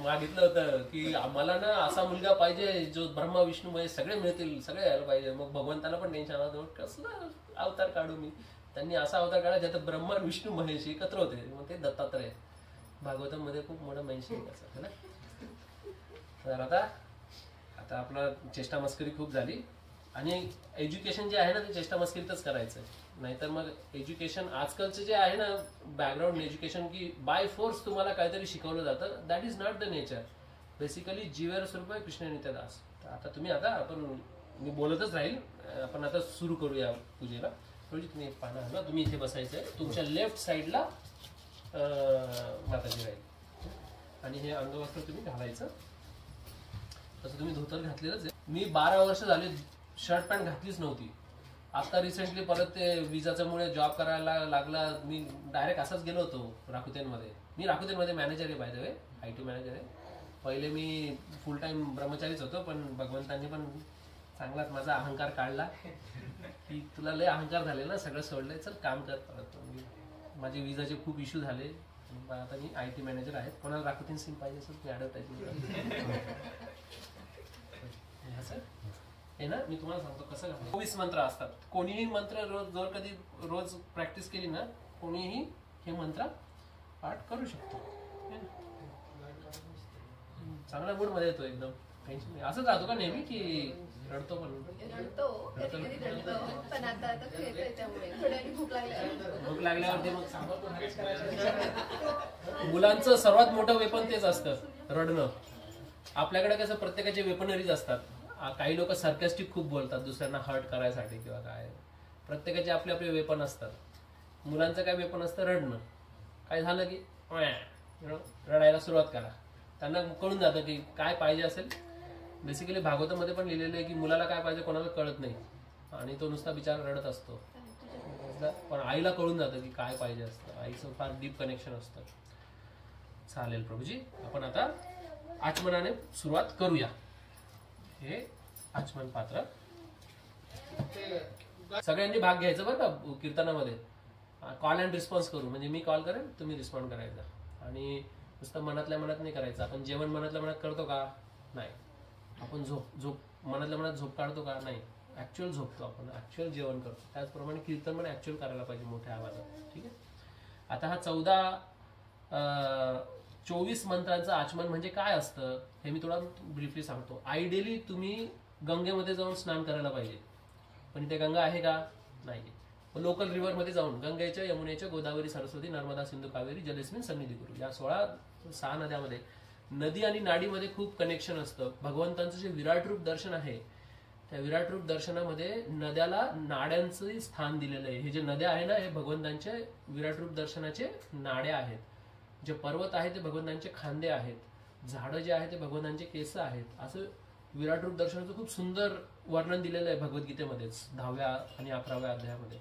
A: मागितलं होतं की आम्हाला ना असा मुलगा पाहिजे जो ब्रह्मा विष्णू महेश सगळे मिळतील, सगळे यायला पाहिजे. मग भगवंताला पण टेन्शन आलं, कसला अवतार काढू मी. त्यांनी असा अवतार काढला ज्यात ब्रह्मा विष्णू महेश एकत्र होते, मग ते दत्तात्रय. भागवतामध्ये खूप मोठं मेन्शन आहे त्याचं ना. तर आता आपला चेष्टा मस्करी खूप झाली. आणि एज्युकेशन जे आहे ना ते चेष्टा मस्करीतच करायचं, नाहीतर मग एज्युकेशन आजकालचं जे आहे ना बॅकग्राऊंड एज्युकेशन की बाय फोर्स तुम्हाला काहीतरी शिकवलं जातं, that is not the nature. Basically जीवेर स्वरूप कृष्ण नित्यदास. तर आता तुम्ही आपण मी बोलतच राहील, आपण आता सुरू करूया पूजेला. थोडी तुम्ही पाहणार ना, तुम्ही इथे बसायचंय, तुमच्या लेफ्ट साईडला माताजी राहील. आणि हे अंगवस्त्र तुम्ही घालायचं. तसं तुम्ही धोतर घातलेलंच आहे. मी 12 वर्ष झाले शर्ट पॅन्ट घातलीच नव्हती. आता रिसेंटली परत ते विजाच्यामुळे जॉब करायला लागला. मी डायरेक्ट असाच गेलो होतो राकुतेनमध्ये. मी राकुतेनमध्ये मॅनेजर आहे, by the way, IT manager आहे. पहिले मी फुल टाइम ब्रह्मचारीच होतो, पण भगवंतांनी पण चांगलाच माझा अहंकार काढला की तुला लय अहंकार झाले ना, सगळं सोडलंय, चल काम कर परत. माझे विजाचे खूप इश्यू झाले. आता मी IT मॅनेजर आहे. कोणाला राकुतेन सिम पाहिजे असेल तुम्ही ॲडव्हर्टाईज हे ना. मी तुम्हाला सांगतो कसं घालतो. 24 मंत्र असतात. कोणीही मंत्र रोज प्रॅक्टिस केली ना, कोणीही हे मंत्र पाठ करू शकतो. चांगला मूड मध्ये येतो, एकदम टेन्शन नाही. असंच राहतो का नेहमी की रडतो?
C: पण आता खेळतोय त्यामुळे थोड्याने भूक
A: लागल्यावरती मग सांभाळतो. मुलांचं सर्वात मोठं वेपन तेच असतं, रडणं. आपल्याकडे कसं प्रत्येकाचे वेपनरीज असतात. काही लोक सर्कॅस्टिक खूप बोलतात दुसऱ्यांना हर्ट करायसाठी किंवा काय. प्रत्येकाचे आपले आपले वेपन असतात. मुलांचं काय वेपन असतं? रडणं. काय झालं की रडायला सुरुवात करा. त्यांना कळून जातं की काय पाहिजे असेल. बेसिकली भागवतामध्ये पण लिहिलेलं आहे की मुलाला काय पाहिजे कोणाला कळत नाही, आणि तो नुसता बिचारा रडत असतो. पण आईला कळून जातं की काय पाहिजे असतं. आईचं फार डीप कनेक्शन असतं. चालेल प्रभूजी, आपण आता आचमनाने सुरुवात करूया. हे आचमन पात्र. सगळ्यांनी भाग घ्यायचा बरं का कीर्तनामध्ये. कॉल अँड रिस्पॉन्स करू, म्हणजे मी कॉल करेन, तुम्ही रिस्पॉन्ड करायचा. आणि नुसतं मनातल्या मनात नाही करायचं. आपण जेवण मनातल्या मनात करतो का? नाही. आपण झोप मनातल्या मनात झोप काढतो का? नाही. ऍक्च्युअल झोपतो आपण, ऍक्च्युअल जेवण करतो. त्याचप्रमाणे कीर्तन पण ऍक्च्युअल करायला पाहिजे मोठ्या आवाजात. ठीक आहे. आता हा 24 मंत्रांचं आचमन म्हणजे काय असतं हे मी तुला ब्रीफली सांगतो. आयडियली तुम्ही गंगेमध्ये जाऊन स्नान करायला पाहिजे, पण इथे गंगा आहे का? नाही. लोकल रिव्हरमध्ये जाऊन गंगेच्या, यमुनेच्या, गोदावरी, सरस्वती, नर्मदा, सिंधू, कावेरी, जलेस्मिन सन्निधी करू, या 6 नद्यामध्ये नदी आणि नाडीमध्ये खूप कनेक्शन असतं. भगवंतांचं जे विराट रूप दर्शन आहे त्या विराट रूप दर्शनामध्ये नद्याला नाड्यांचं स्थान दिलेलं आहे. हे जे नद्या आहे ना हे भगवंतांच्या विराट रूप दर्शनाचे नाड्या आहेत. जे पर्वत आहे ते भगवंतांचे खांदे आहेत. झाडं जे आहे ते भगवंतांचे केस आहेत. असं विराट रूप दर्शनाचं खूप सुंदर वर्णन दिलेलं आहे भगवद्गीतेमध्येच 10व्या आणि 11व्या अध्यायामध्ये.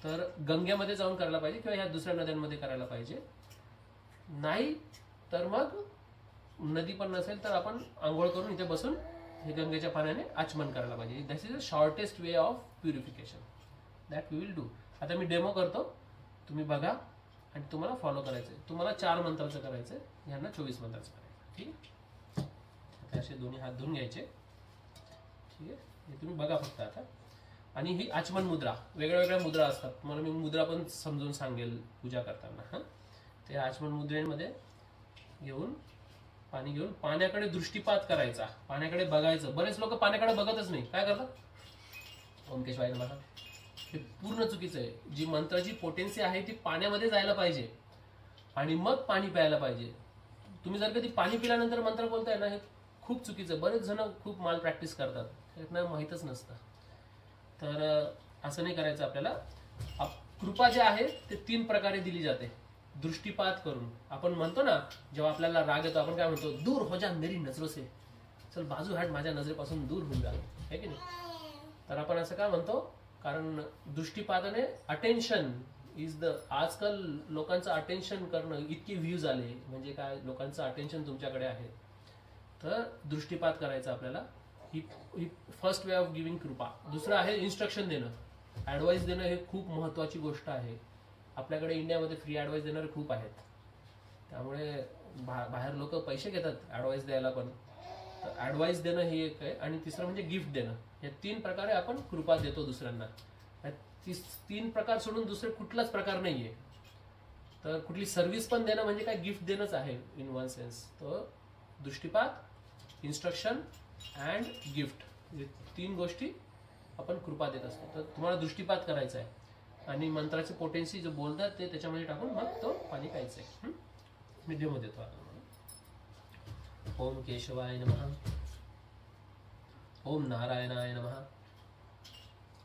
A: तर गंगेमध्ये जाऊन करायला पाहिजे किंवा ह्या दुसऱ्या नद्यांमध्ये करायला पाहिजे. नाही तर मग नदी पण नसेल तर आपण आंघोळ करून इथे बसून हे गंगेच्या पाण्याने आचमन करायला पाहिजे. That is the shortest way of purification that we will do. आता मी डेमो करतो, तुम्ही बघा आणि तुम्हाला फॉलो करायचंय. तुम्हाला 4 मंत्राचं करायचंय, यांना 24 मंत्राचं करायचं. ठीक आहे. असे दोन्ही हात धुवून घ्यायचे. ठीक आहे. हे तुम्ही बघा फक्त आता. आणि ही आचमन मुद्रा, वेगळ्या वेगळ्या मुद्रा असतात. तुम्हाला मी मुद्रा पण समजून सांगेल पूजा करताना. हा, ते आचमन मुद्रेमध्ये घेऊन पाणी घेऊन पाण्याकडे दृष्टिपात करायचा, पाण्याकडे बघायचं. बरेच लोक पाण्याकडे बघतच नाही. काय करतात? ओम केशवाय नमः. हे पूर्ण चुकीचं आहे. जी मंत्राची पोटेन्सी आहे ती पाण्यामध्ये जायला पाहिजे आणि मग पाणी प्यायला पाहिजे. तुम्ही जर कधी पाणी पिल्यानंतर मंत्र बोलताय ना, हे खूप चुकीचं. बरेच जण खूप माल प्रॅक्टिस करतात, त्यांना माहीतच नसतं. तर असं नाही करायचं आपल्याला. कृपा जे आहे ते 3 प्रकारे दिली जाते. दृष्टिपात करून. आपण म्हणतो ना, जेव्हा आपल्याला राग येतो आपण काय म्हणतो, दूर हो जा मेरी नजरों से, चल बाजू हट, माझ्या नजरेपासून दूर होऊन जा, है की नाही. तर आपण असं काय म्हणतो, कारण दृष्टिपाताने अटेन्शन इज द, आजकाल लोकांचं अटेन्शन करणं, इतके व्ह्यूज आले, म्हणजे काय, लोकांचं अटेन्शन तुमच्याकडे आहे, तर दृष्टिपात करायचा आपल्याला. ही फर्स्ट वे ऑफ गिव्हिंग कृपा. दुसरं आहे इन्स्ट्रक्शन देणं, ऍडवाइस देणं. हे खूप महत्वाची गोष्ट आहे. आपल्याकडे इंडियामध्ये फ्री ऍडवाइस देणारे खूप आहेत, त्यामुळे बाहेर लोक पैसे घेतात ऍडवाइस द्यायला पण. तर ऍडवाइस देणं ही एक आहे. आणि तिसरं म्हणजे गिफ्ट देणं. या 3 प्रकारे आपण कृपा देतो दुसऱ्यांना. 3 प्रकार सोडून दुसरे कुठलाच प्रकार नाहीये. तर कुठली सर्व्हिस पण देणं म्हणजे काय, गिफ्ट देणंच आहे इन वन सेन्स. तर दृष्टिपात, इन्स्ट्रक्शन अँड गिफ्ट, हे 3 गोष्टी आपण कृपा देत असतो. तर तुम्हाला दृष्टिपात करायचा आहे आणि मंत्राची पोटेन्सी जो बोलतात ते त्याच्यामध्ये टाकून मग तो पाणी प्यायचं आहे. मी डेमो देतो आता. ओम केशवाय नमः, ओम नारायणाय नमः,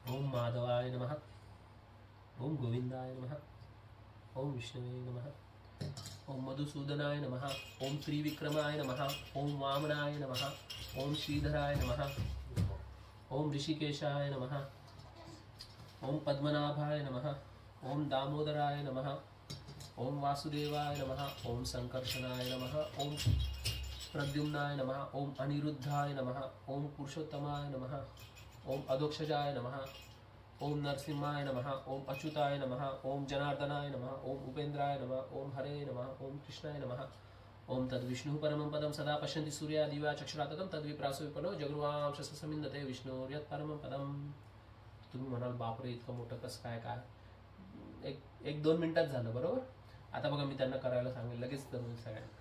A: ओम माधवाय नमः, ओम गोविंदाय नमः, ओम विष्णुवे नमः, ओम मधुसूदनाय नमः, ओम त्रिविक्रमाय नमः, ओम वामनाय नमः, ओम श्रीधराय नमः, ओम ऋषिकेशाय नमः, ओम पद्मनाभाय नमः, ओम दामोदराय नमः, ओम वासुदेवाय नमः, ओम संकर्षणाय नमः, ओम प्रद्युम्नाय नमः, ओम अनिरुद्धाय नमः, ओम पुरुषोत्तमाय नमः, ओम अधोक्षजाय नमः, ओम नरसिंहाय नमः, ओम अच्युताय नमः, ओम जनार्दनाय नमः, ओम उपेन्द्राय नमः, ओम हरे नमः, ओम कृष्णाय नमः, ओम तद्विष्णु परमं पदं सदा पश्यन्ति सूर्या दिवा चक्षुरातकं तद्विप्रासो विपनो जगृवां शस्त्रसमिन्दते विष्णोर्यत् परमं पदं. तुम्ही म्हणाल बापरे इतकं मोठं कसं काय. एक 2 मिनिटात झालं बरोबर. आता बघा मी त्यांना करायला सांगेल लगेच जमेल सगळ्यांना.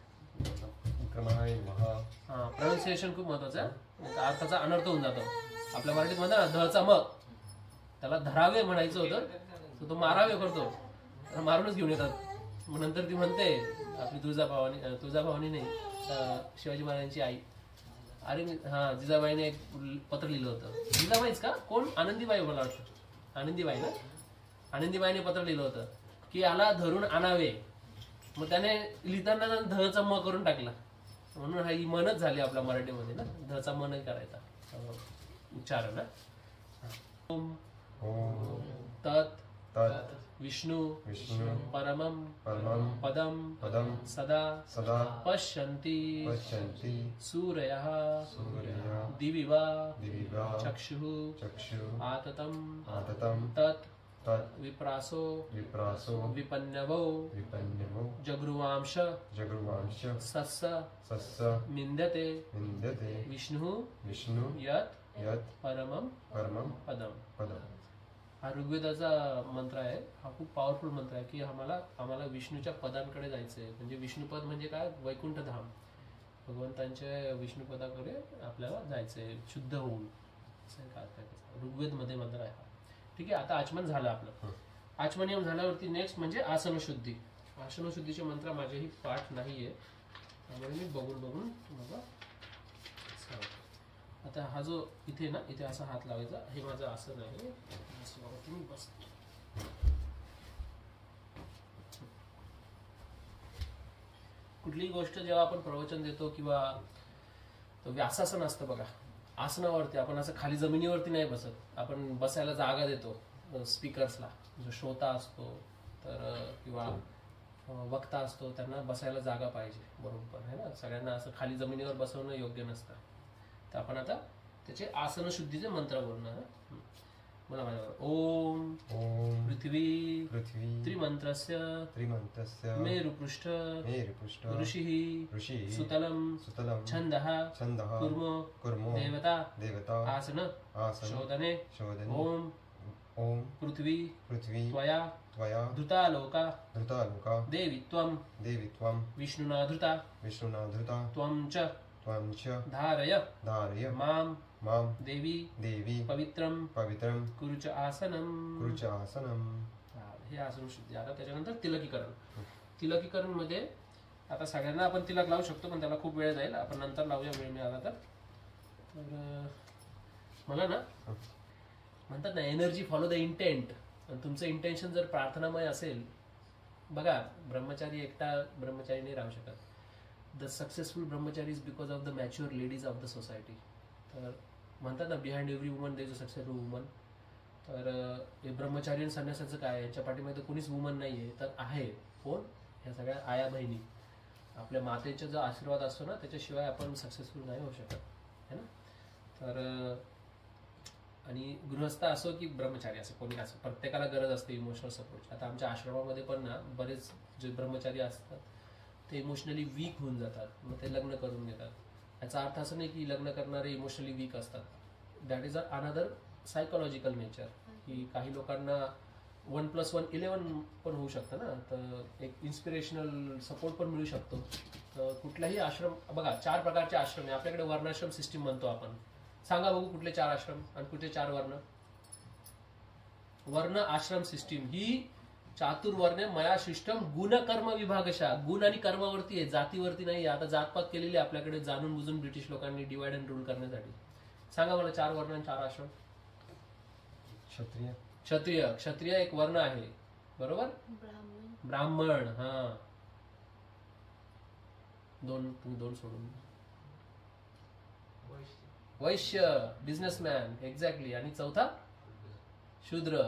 A: प्रोनाउन्सिएशन खूप महत्वाचं आहे. अर्थाचा अनर्थ होऊन जातो. आपल्या मराठीत म्हणतात ना धचा म, त्याला धरावे म्हणायचं होतं तर तो मारावे करतो, मारूनच घेऊन येतात. मग नंतर ती म्हणते आपली तुळजाभवानी नाही, शिवाजी महाराजांची आई, अरे जिजाबाईने एक पत्र लिहिलं होतं. जिजाबाईच का, कोण, आनंदीबाई मला वाटतं, आनंदीबाई ना, आनंदीबाईने पत्र लिहिलं होतं की याला धरून आणावे. मग त्याने लिहिताना धचा म करून टाकला, म्हणून ही मनच झाली आपल्या मराठीमध्ये ना, धचा म नाही करायचा उच्चारण ना. ओम तत् विष्णु परमं पदं सदा पश्यन्ति सूरयः दिवि वा चक्षुः आततं तत् विप्रासो विपन्नवो जगृवांश सस्य मिन्द्यते विष्णु यत् परमं पदम्. हा ऋग्वेदाचा मंत्र आहे. हा खूप पॉवरफुल मंत्र आहे की आम्हाला विष्णूच्या पदांकडे जायचंय. म्हणजे विष्णुपद म्हणजे काय, वैकुंठ धाम, भगवंतांच्या विष्णुपदाकडे आपल्याला जायचंय शुद्ध होऊन. ऋग्वेद मध्ये मंत्र आहे हा. ठीक आहे, आता आचमन झालं आपलं. आचमनियम झाल्यावरती नेक्स्ट म्हणजे आसनशुद्धी. आसनशुद्धीचे मंत्र माझेही पाठ नाहीये, त्यामुळे मी बघून तुम्हाला सांगतो. आता हा जो इथे ना, इथे असा हात लावायचा, हे माझं आसन आहे. बस कुठलीही गोष्ट जेव्हा आपण प्रवचन देतो किंवा व्यासासन असतं बघा, आसनावरती आपण असं खाली जमिनीवरती नाही बसत, आपण बसायला जागा देतो स्पीकर्सला. जो श्रोता असतो तर किंवा वक्ता असतो त्यांना बसायला जागा पाहिजे बरोबर आहे ना. सगळ्यांना असं खाली जमिनीवर बसवणं योग्य नसतं. तर आपण आता त्याचे आसनशुद्धीचे मंत्र बोलणार. मला माझ्यावर ओम पृथ्वी त्रिमंत्रस्य मेरुपृष्ठ ऋषिः सुतलं छन्दः कुर्मो देवता आसन शोधने ओम पृथ्वी त्वया धृतालोका देवी त्वं विष्णुना धृता त्वं च धारय मां देवी पवित्रं कुरु च आसनम. हे आसन शुद्धी. आता त्याच्यानंतर तिलकीकरण मध्ये आता सगळ्यांना आपण तिलक लावू शकतो, पण त्याला खूप वेळ जाईल, आपण नंतर लावूया वेळ मिळाला तर. मला ना म्हणतात ना एनर्जी फॉलो द इंटेंट. आणि तुमचं इंटेन्शन जर प्रार्थनामय असेल, बघा ब्रह्मचारी एकटा ब्रह्मचारी नाही राहू शकत. The successful Brahmachari is because of the mature ladies of the society. तर म्हणतात ना, behind every woman there is a successful woman. तर हे ब्रह्मचारी आणि संन्यासाचं काय, याच्या पाठीमध्ये कोणीच वुमन नाही आहे, तर आहे कोण, ह्या सगळ्या आया बहिणी. आपल्या मातेचा जो आशीर्वाद असतो ना, त्याच्याशिवाय आपण सक्सेसफुल नाही होऊ शकत, है ना. तर आणि गृहस्थ असो की ब्रह्मचारी असो, कोणी असो, प्रत्येकाला गरज असते इमोशनल सपोर्ट. आता आमच्या आश्रमामध्ये पण ना बरेच जे ब्रह्मचारी असतात ते इमोशनली वीक होऊन जातात, मग ते लग्न करून घेतात. याचा अर्थ असं नाही की लग्न करणारे इमोशनली वीक असतात. That is another psychological nature, की काही लोकांना 1+1 11 पण होऊ शकतं ना. तर एक इन्स्पिरेशनल सपोर्ट पण मिळू शकतो. तर कुठलाही आश्रम, बघा 4 प्रकारचे आश्रम आहे आपल्याकडे. वर्णाश्रम सिस्टीम म्हणतो आपण. सांगा बघू कुठले 4 आश्रम आणि कुठले 4 वर्ण. वर्ण आश्रम सिस्टीम ही चातुर्वर्ण्य मया शिष्टम गुण कर्म विभागशा. गुण आणि कर्मावरती आहे, जातीवरती नाही. आता जातपात केलेली आहे आपल्याकडे जाणून बुजून ब्रिटिश लोकांनी डिवाइड अँड रूल करण्यासाठी. सांगा मला 4 वर्ण आणि 4 आश्रम.
B: क्षत्रिय.
A: क्षत्रिय, क्षत्रिय एक वर्ण आहे, बरोबर. ब्राह्मण, हा 2, तुम्ही 2 सोडून. वैश्य, बिझनेसमॅन, एक्झॅक्टली. आणि चौथा शूद्र.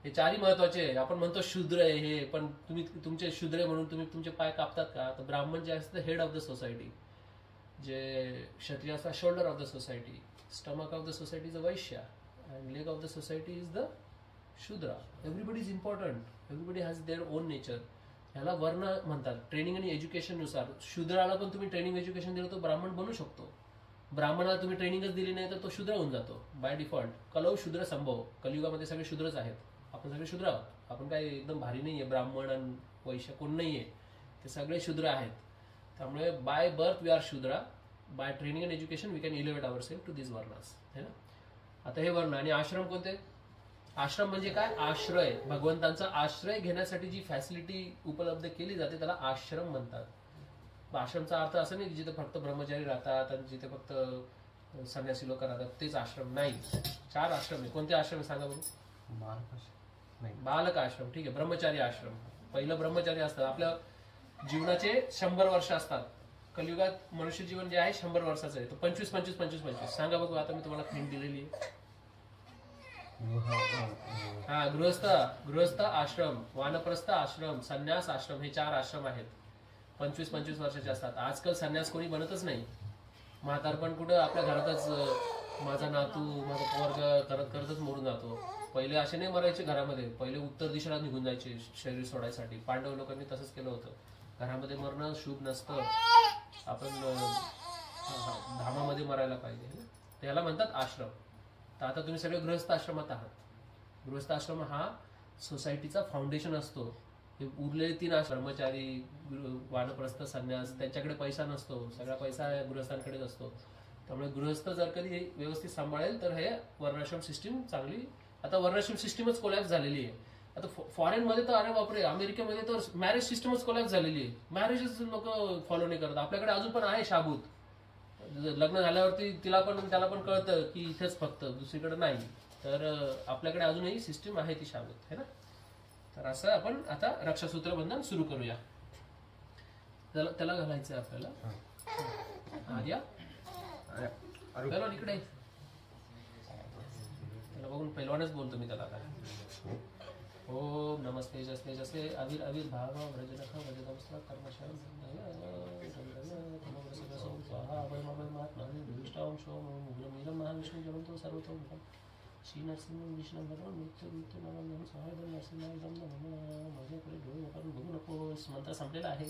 A: हे 4ही महत्वाचे. आपण म्हणतो शूद्र आहे हे, पण तुम्ही तुमचे शूद्र आहे म्हणून तुम्ही तुमचे पाय कापतात का. तर ब्राह्मण जे असतं हेड ऑफ द सोसायटी, जे क्षत्रिय असतात shoulder of the society, stomach of the society is a Vaishya, and leg of the society is the Shudra. Everybody is important, everybody has their own nature. ह्याला वर्ण म्हणतात. ट्रेनिंग आणि एज्युकेशन नुसार शूद्राला पण तुम्ही ट्रेनिंग एज्युकेशन दिलं तो ब्राह्मण बनू शकतो. ब्राह्मणाला तुम्ही ट्रेनिंगच दिली नाही तर तो शूद्र होऊन जातो बाय डिफॉल्ट. कलौ शूद्र संभव. कलियुगामध्ये सगळे शूद्रच आहेत. आपण सगळे शूद्र आहोत. आपण काही एकदम भारी नाहीये. ब्राह्मण आणि वैश्य कोण नाहीये, ते सगळे शूद्र आहेत. त्यामुळे by birth we are Shudra. By training and education we can elevate our self to this वर्णास, है ना. आता हे वर्ण. आणि आश्रम कोणते. आश्रम म्हणजे काय, आश्रय. भगवंतांचा आश्रय घेण्यासाठी जी फॅसिलिटी उपलब्ध केली जाते त्याला आश्रम म्हणतात. आश्रमचा अर्थ असं नाही की जिथे फक्त ब्रह्मचारी राहतात आणि जिथे फक्त संन्यासी लोक राहतात तेच आश्रम नाही. 4 आश्रम आहे. कोणते आश्रम आहे सांगा बघू. बालक आश्रम, ठीक आहे. ब्रह्मचारी आश्रम, पहिलं ब्रह्मचारी असतात. आपल्या जीवनाचे 100 वर्ष असतात. कलियुगात मनुष्य जीवन जे आहे 100 वर्षाचं आहे. तो 25 25 25 25 सांगा बघू. आता मी तुम्हाला हिंट दिलेली आहे. हा, गृहस्थ आश्रम, वानप्रस्थ आश्रम, संन्यास आश्रम, हे 4 आश्रम आहेत. 25 25 वर्षाचे असतात. आजकाल संन्यास कोणी बनतच नाही. म्हातारपण कुठं आपल्या घरातच, माझा नातू माझा पोरग करत करतच मरून जातो. पहिले असे नाही मरायचे घरामध्ये. पहिले उत्तर दिशेला निघून जायचे शरीर सोडायसाठी. पांडव लोकांनी तसंच केलं होतं. घरामध्ये मरणं शुभ नसतं. आपण धामामध्ये मरायला पाहिजे. त्याला म्हणतात आश्रम. तर आता तुम्ही सगळे गृहस्थ आश्रमात आहात. गृहस्थ आश्रम हा सोसायटीचा फाउंडेशन असतो. हे उरलेले 3 आश्रम, ब्रह्मचारी, वानप्रस्थ, संन्यास, त्यांच्याकडे पैसा नसतो. सगळा पैसा गृहस्थांकडेच असतो. त्यामुळे गृहस्थ जर कधी व्यवस्थित सांभाळेल तर हे वर्णाश्रम सिस्टीम चांगली. आता वर्णाश्रम सिस्टीमच कोलॅप्स झालेली आहे. आता फॉरेन मध्ये तर अरे बापरे, अमेरिकेमध्ये तर मॅरेज सिस्टमच कोलॅप्स झालेली आहे. मॅरेजच लोक फॉलो नाही करत. आपल्याकडे अजून पण आहे शाबूत. लग्न झाल्यावरती त्याला पण कळतं की इथेच फक्त, दुसरीकडे नाही. तर आपल्याकडे अजूनही सिस्टीम आहे ती शाबूत, है ना. तर असं आपण आता रक्षासूत्र बंधन सुरू करूया. त्याला घालायचं आपल्याला. आर्या इकडे त्याला बघून पहिलवानच बोलतो मी त्याला. ओम नमस्ते जस्ते जसे अविर अविर भाव व्रजनख वजदंस्त्र कर्मशः महाविष्णू जगतो सर्वतो श्री नरसिंह विष्णू भगवान मृत्यू मृत्यू नरम सहाय नरसिंह माझ्याकडे डोळे करून बघू नकोस. मंत्र संपलेला आहे.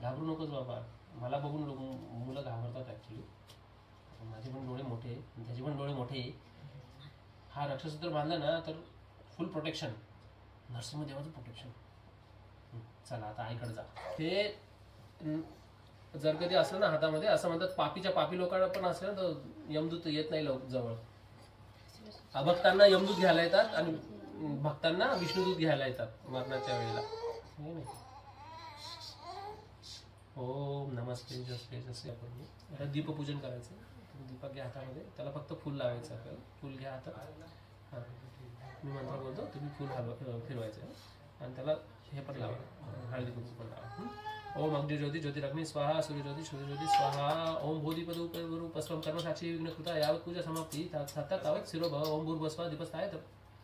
A: घाबरू नकोस बाबा. मला बघून मुलं घाबरतात ऍक्च्युली. माझे पण डोळे मोठे, त्याचे पण डोळे मोठे. हा रक्षासूत्र बांधला ना तर फुल प्रोटेक्शन, नरसिंह देवाचं प्रोटेक्शन. चला आता आईकडे जा. ते जर कधी असलं ना हातामध्ये, असं म्हणतात पापीच्या पापी लोकांना पण असलं ना तर यमदूत येत नाही जवळ. अभक्तांना यमदूत घ्यायला येतात आणि भक्तांना विष्णुदूत घ्यायला येतात मरणाच्या वेळेला. ओम नमस्ते जसे जसे. आपण आता दीपपूजन करायचं. दीपक घ्या हातामध्ये. त्याला फक्त फुल लावायचं आपल्याला. फुल घ्या हातात. हां मी मंत्र बोलतो, तुम्ही फुल फिरवायचं आणि त्याला हे पण लावा, हळदी कुंकू पण लावा. ओम अग्नि ज्योती ज्योतिरग्नि स्वाहा, सूर्य ज्योती स्वाहा, ओम भूदिपदूपस्वम कर्म साक्षी विघ्नकृता यावत पूजा समाप्ती तावत शिरोभव. ओम भूर्भुवस्सुवः दीपस्थाय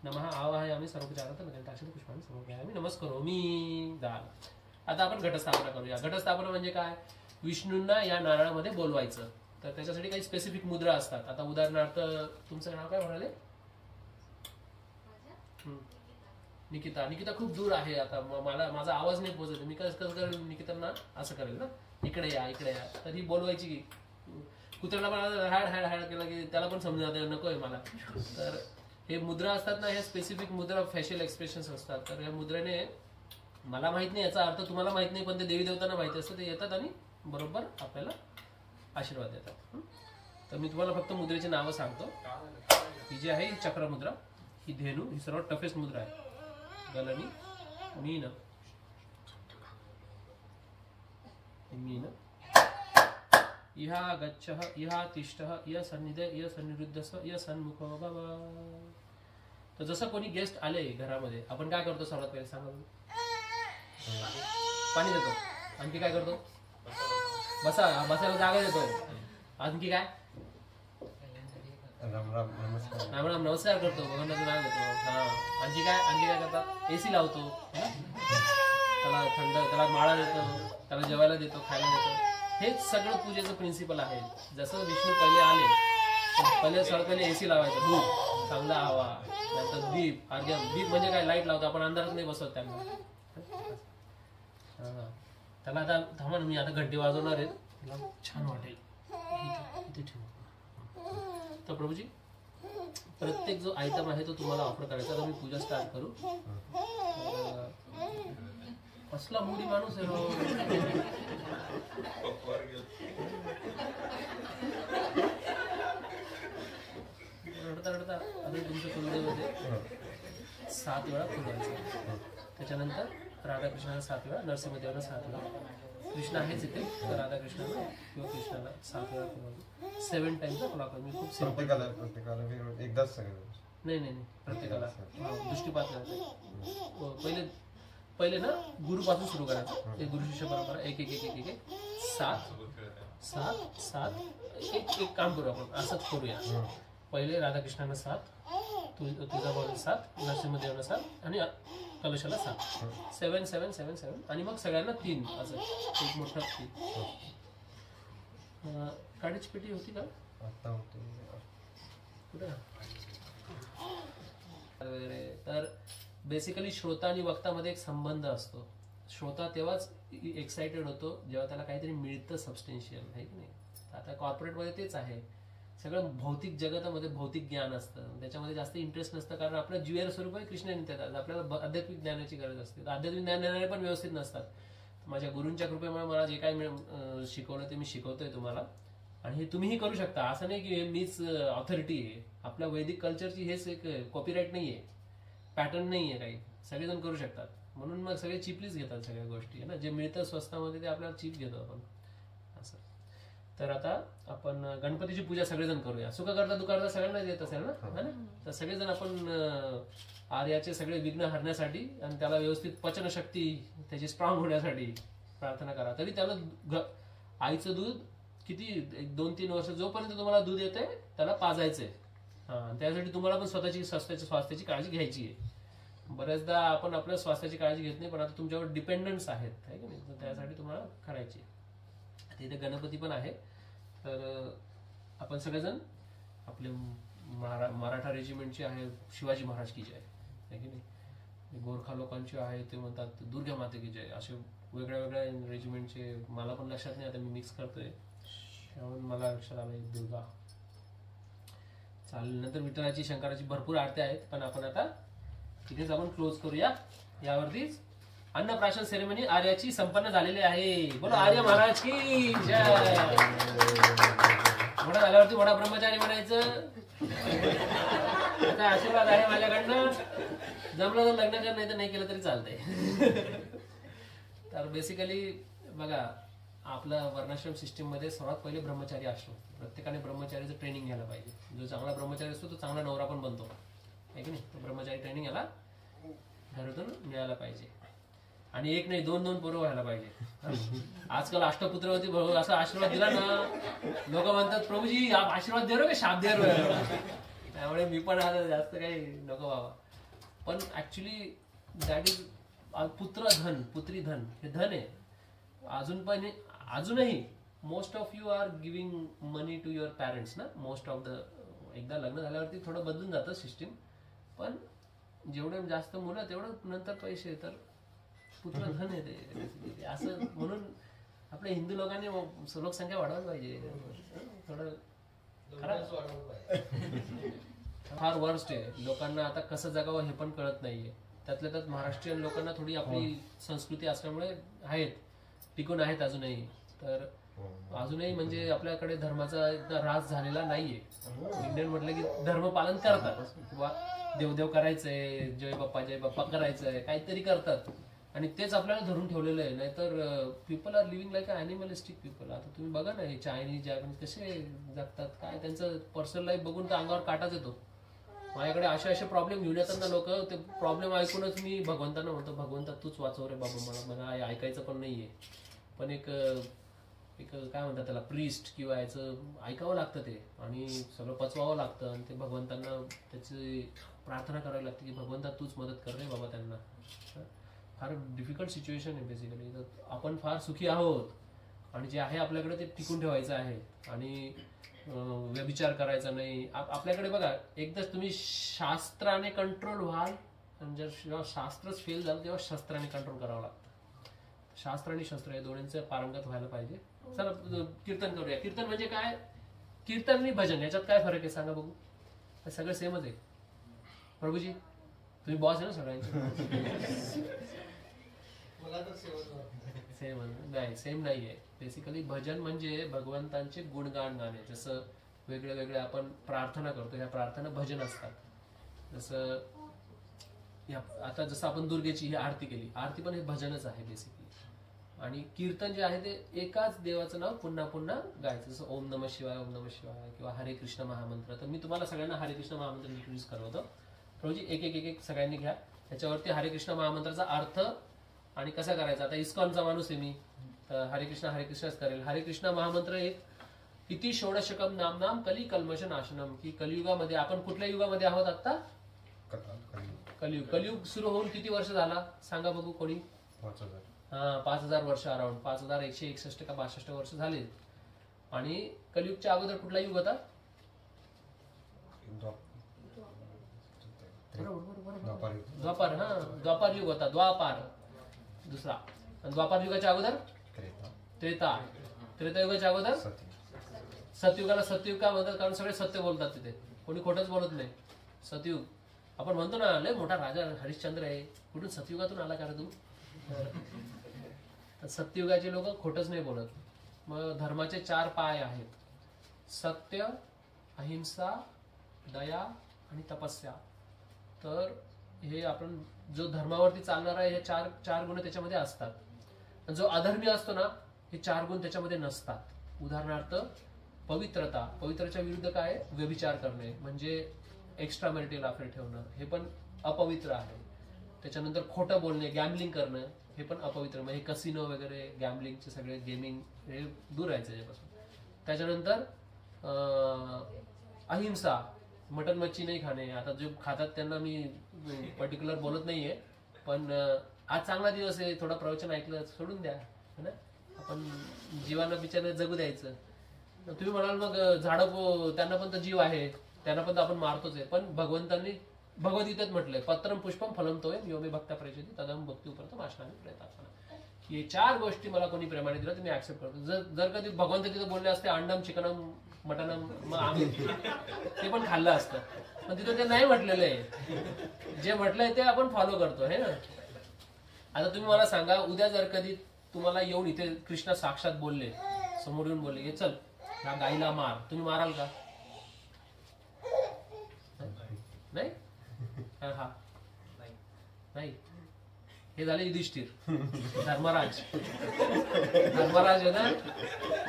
A: नमः आवाहयामि सर्वोपचारात् नमस्कारामि पुष्पाणि समर्पयामि. नमस्करोमि. झालं. आता आपण घटस्थापना करूया. घटस्थापना म्हणजे काय? विष्णूंना या नारळामध्ये बोलवायचं. तर त्याच्यासाठी काही स्पेसिफिक मुद्रा असतात. आता उदाहरणार्थ तुमचं नाव काय म्हणाले? निकिता. निकिता खूप दूर आहे. आता मला माझा आवाज नाही पोहोचत. मी कसं करेल? निकितांना असं करेल ना, इकडे या इकडे या. तर ही बोलवायची की कुत्र्याला पण हॅड हॅड हॅड केला की त्याला पण समजून जातं नकोय मला. तर हे मुद्रा असतात ना, हे स्पेसिफिक मुद्रा फेशियल एक्सप्रेशन्स असतात. तर या मुद्रेने मला माहित नाही याचा अर्थ, तुम्हाला माहित नाही, पण ते देवी देवतांना माहिती असतं. ते येतात आणि बरोबर आपल्याला आशीर्वाद देतात. तर मी तुम्हाला फक्त मुद्रेची नावं सांगतो. ही जी आहे ही चक्रमुद्रा, ही धेनू, ही सर्वात टफेस्ट मुद्रा आहे. गलनी, मीन, मीन, इहा गच्छः, इहा तिष्ठः, इह सन्निधे, इह सन्निरुद्धस्व, इह सन्मुखो भव. तर जसं कोणी गेस्ट आले घरामध्ये, आपण काय करतो सर्वात पहिले सांगा? पाणी देतो. आणखी काय करतो? बसायला जागा देतो. आणखी काय?
B: राम राम नमस्कार.
A: राम राम नमस्कार करतो. भगवानाचं नाव घेतो. हा. आणखी काय करतात? एसी लावतो, त्याला थंड, त्याला माळा देतो, त्याला जेवायला देतो, खायला देतो. हेच सगळं पूजेचं प्रिन्सिपल आहे. जसं विष्णू पहिले आले, सर्वात पहिले एसी लावायचं, धूप, चांगला हवा, नंतर दीप, अर्घ्य. दीप म्हणजे काय? लाईट लावतो आपण, अंधारात नाही बसवत त्यांना. त्याला आता थांबा ना, मी आता घंटी वाजवणार आहे, त्याला छान वाटेल. इथे ठेवा. तर प्रभूजी, प्रत्येक जो आयटम आहे तो तुम्हाला ऑफर करायचा. तर मी पूजा स्टार्ट करू. कसला मुडी माणूस आहे रो. रडता रडता आता तुमच्या कुलदेवते 7 वेळा फुलवायचं. त्याच्यानंतर राधाकृष्णाला 7 वेळा, नरसिंहदेवाला 7 वेळा. कृष्ण आहेच इथे, तर राधाकृष्णाला किंवा कृष्णाला 7 वेळा फुलवायचं. 7 टाइम्स क्लॉक. मी खूप
B: प्रत्येकाला एकदाच सगळं.
A: नाही प्रत्येकाला दृष्टीपात करायचं. पहिले ना गुरुपासून सुरू करायचं. एक गुरु शिष्य परंपरा, एक एक एक एक एक 7 7 7. एक काम करू आपण, असंच करूया. पहिले राधाकृष्णाला 7, तुळजाभवानीला 7, नरसिंहदेवाला 7 आणि कलशाला 7. 7 7 7 7. आणि मग सगळ्यांना 3 असं एक मोठा 3. काडीची पेटी होती का
B: आता? होते
A: कुठे वगैरे. तर बेसिकली श्रोता आणि वक्तामध्ये एक संबंध असतो. श्रोता तेव्हाच एक्साइटेड होतो जेव्हा त्याला काहीतरी मिळतं सबस्टेन्शियल, आहे की नाही? आता कॉर्पोरेटमध्ये तेच आहे. सगळं भौतिक जगतामध्ये भौतिक ज्ञान असतं, त्याच्यामध्ये जास्त इंटरेस्ट नसतं. कारण आपलं जीवेर स्वरूप आहे कृष्ण नित्यात. आपल्याला आध्यात्मिक ज्ञानाची गरज असते. आध्यात्मिक ज्ञान देणारे पण व्यवस्थित नसतात. माझ्या गुरूंच्या कृपेमुळे मला जे काय शिकवलं ते मी शिकवतोय तुम्हाला. आणि हे तुम्हीही करू शकता. असं नाही की मीच ऑथॉरिटी आहे. आपल्या वैदिक कल्चरची हेच एक कॉपीराईट नाहीये, पॅटर्न नाहीये काही. सगळेजण करू शकतात. म्हणून मग सगळे चिपलीच घेतात सगळ्या गोष्टी, ना. जे मिळतं स्वस्तामध्ये ते आपल्याला चिप घेतो आपण असं. तर आता आपण गणपतीची पूजा सगळेजण करूया. सुख करता दुःख सगळ्यांना येत असेल ना. तर सगळेजण आपण आर्याचे सगळे विघ्न हरण्यासाठी आणि त्याला व्यवस्थित पचनशक्ती त्याची स्ट्रॉंग होण्यासाठी प्रार्थना करा. तरी त्याला आईचं दूध किती 1-2-3 वर्ष जोपर्यंत तुम्हाला दूध येते त्याला पाजायचंय. त्यासाठी तुम्हाला पण स्वतःची स्वास्थ्याची काळजी घ्यायची आहे. बऱ्याचदा आपण आपल्या स्वास्थ्याची काळजी घेत नाही, पण आता तुमच्यावर डिपेंडन्स आहेत, आहे की नाही? तर त्यासाठी तुम्हाला करायची. इथे गणपती पण आहे. तर आपण सगळेजण आपले मराठा रेजिमेंटची आहे शिवाजी महाराज की जय, आहे की नाही? गोरखा लोकांची आहे ते म्हणतात दुर्गा माते की जय. असे वेगळ्या वेगळ्या रेजिमेंटचे मला पण लक्षात नाही, आता मी मिक्स करतोय म्हणून मला लक्षात आलं दुर्गा. चालेल. नंतर विठ्ठलाची शंकराची भरपूर आरत्या आहेत, पण आपण आता इथेच आपण क्लोज करूया. यावरतीच अन्नप्राशन सेरेमनी आर्याची संपन्न झालेली आहे. बोलो आर्य महाराज की जय. मोठा झाल्यावरती मोठा ब्रह्मचारी म्हणायचं. आता आशीर्वाद आहे माझ्याकडनं. जमलं तर लग्न कर, नाही तर नाही केलं तरी चालतंय. तर बेसिकली बघा, आपल्या वर्णाश्रम सिस्टीम मध्ये सर्वात पहिले ब्रह्मचारी आश्रम. प्रत्येकाने ब्रह्मचारीचं ट्रेनिंग घ्यायला पाहिजे. जो चांगला ब्रह्मचारी असतो तो चांगला नवरा पण बनतो. आहे की नाही. तो ब्रह्मचारी ट्रेनिंग याला घरातून मिळायला पाहिजे. आणि एक नाही 2-2 पोरं व्हायला पाहिजे. आजकाल अष्टपुत्रवती भाऊ असा आशीर्वाद दिला ना, लोक म्हणतात प्रभूजी आप आशीर्वाद दे रो का शाप दे रो. त्यामुळे मी पण आता जास्त काही नको बाबा. पण ऍक्च्युली दॅट इज पुत्रधन, पुत्री धन हे धन आहे. अजूनही most of you are giving money to your parents ना. मोस्ट ऑफ द एकदा लग्न झाल्यावरती थोडं बदलून जातं सिस्टीम, पण जेवढे जास्त मुलं तेवढं नंतर पैसे. तर पुत्रधन आहे ते असं. म्हणून आपल्या हिंदू लोकांनी लोकसंख्या वाढवायला पाहिजे थोडं. फार वर्स्ट आहे. लोकांना आता कसं जगावं हे पण कळत नाहीये. त्यातल्या त्यात महाराष्ट्रीयन लोकांना थोडी आपली संस्कृती असल्यामुळे आहेत, टिकून आहेत अजूनही. तर अजूनही म्हणजे आपल्याकडे धर्माचा ऱ्हास झालेला नाहीये. इंडियन म्हटलं की धर्म पालन करतात किंवा देवदेव करायचंय, जय बाप्पा करायचंय, काहीतरी करतात आणि तेच आपल्याला धरून ठेवलेलं आहे. नाहीतर people are living like animalistic people. आता तुम्ही बघा ना, हे चायनीज जॅपनीज कसे जगतात, काय त्यांचं पर्सनल लाईफ बघून तर अंगावर काटाच येतो. माझ्याकडे असे प्रॉब्लेम घेऊन येतात ना लोक, ते प्रॉब्लेम ऐकूनच मी भगवंतांना म्हणतो, भगवंता तूच वाचव रे बाबा, मला ऐकायचं पण नाहीये. पण एक काय म्हणतात त्याला, प्रीस्ट किंवा याचं ऐकावं लागतं ते आणि सगळं पचवावं लागतं. आणि ते भगवंतांना त्याची प्रार्थना करावी लागते की भगवंता तूच मदत कर रे बाबा त्यांना. फार डिफिकल्ट सिच्युएशन आहे बेसिकली. तर आपण फार सुखी आहोत आणि जे आहे आपल्याकडे ते टिकून ठेवायचं आहे आणि व्यभिचार करायचा नाही. आपल्याकडे बघा, एकदाच तुम्ही शास्त्राने कंट्रोल व्हाल, आणि जेव्हा शास्त्रच फेल झालं तेव्हा शस्त्राने कंट्रोल करावं लागतं. शास्त्र आणि शस्त्र हे दोन्हींचं पारंगत व्हायला पाहिजे. चला कीर्तन करूया. कीर्तन म्हणजे काय? कीर्तन आणि भजन याच्यात काय फरक आहे सांगा बघू. हे सगळं सेमच आहे. प्रभूजी तुम्ही बॉस आहे ना सगळ्यांचे. सेम नाही, सेम नाहीये. बेसिकली भजन म्हणजे भगवंतांचे गुणगान गाणे. जसं वेगळे वेगळे आपण प्रार्थना करतो, ह्या प्रार्थना भजन असतात. जसं जसं आपण दुर्गेची ही आरती केली, आरती पण हे भजनच आहे बेसिकली. आणि कीर्तन जे आहे ते एकाच देवाचं नाव पुन्हा पुन्हा गायचं. जसं ओम नमः शिवाय, ओम नमः शिवाय किंवा हरे कृष्ण महामंत्र. तर मी तुम्हाला सगळ्यांना हरे कृष्ण महामंत्र इंट्रोड्यूस करवतो. प्रभूजी एक एक सगळ्यांनी घ्या. त्याच्यावरती हरे कृष्ण महामंत्राचा अर्थ आणि कसा करायचा. आता इस्कॉनचा माणूस आहे मी, तर हरे कृष्णच करेल. हरे कृष्ण महामंत्र एक, इति षोडशकम नाम कली कल्मश नाशनम. की कलियुगामध्ये आपण कुठल्या युगामध्ये आहोत आता? कलियुग. कलियुग सुरू होऊन किती वर्ष झाला सांगा बघू कोणी? 5000 वर्ष अराउंड. 5161 का 62 वर्ष झाले. आणि कलियुगच्या अगोदर कुठला युग होता? द्वापार. द्वापार युग होता. द्वापार दुसरा. द्वापार युगाच्या अगोदर त्रेता. त्रेता युगाच्या अगोदर सतयुगाला सतयुग का म्हणतात? कारण सगळे सत्य बोलतात तिथे, कोणी खोटच बोलत नाही. सतयुग आपण म्हणतो ना, लय मोठा राजा हरिश्चंद्र आहे, कुठून सतयुगातून आला का रे तू? सत्ययुगाचे लोक खोटच नाही बोलत. मग धर्माचे 4 पाय आहेत: सत्य, अहिंसा, दया आणि तपस्या. तर हे आपण जो धर्मावरती चालणार आहे, हे चार गुण त्याच्यामध्ये असतात. जो अधर्मी असतो ना, हे 4 गुण त्याच्यामध्ये नसतात. उदाहरणार्थ पवित्रता. पवित्राच्या विरुद्ध काय? व्यभिचार करणे, म्हणजे एक्स्ट्रा मॅरिटल अफेअर ठेवणं, हे पण अपवित्र आहे. त्याच्यानंतर खोटं बोलणे, गॅम्बलिंग करणं, हे पण अपवित्र. म्हणजे कसिनो वगैरे, गॅम्बलिंगचे सगळे गेमिंग, हे दूर राहायचं याच्यापासून. त्याच्यानंतर अहिंसा, मटन मच्छी नाही खाणे. आता जे खातात त्यांना मी पर्टिक्युलर बोलत नाहीये, पण आज चांगला दिवस आहे, थोडं प्रवचन ऐकलं सोडून द्या ना. आपण जीवाला बिचारा जगू द्यायचं. तुम्ही म्हणाल मग झाडं, त्यांना पण तर जीव आहे, त्यांना पण तर आपण मारतोच आहे. पण भगवंतांनी भगवद्गीतेत म्हटलंय, पत्रम पुष्पम फलम तोयम यो मे भक्ता प्रयच्छति तदहं भक्ती उपरतम आश्नामी प्रयतात्मना. हे 4 गोष्टी मला कोणी प्रेमाने दिल्या तर मी ऍक्सेप्ट करतो. जर कधी भगवंत तिथे बोलले असते अंडम चिकनम मटनम, मग आम्ही ते पण खाल्लं असतं. पण तिथं ते नाही म्हटलेलं आहे. जे म्हटलंय ते आपण फॉलो करतो, हे ना. आता तुम्ही मला सांगा, उद्या जर कधी तुम्हाला येऊन इथे कृष्ण साक्षात बोलले, समोर येऊन बोलले की चल या गाईला मार, तुम्ही माराल का? नाही. नाही. हे झाले युधिष्ठिर. धर्मराज आहे ना,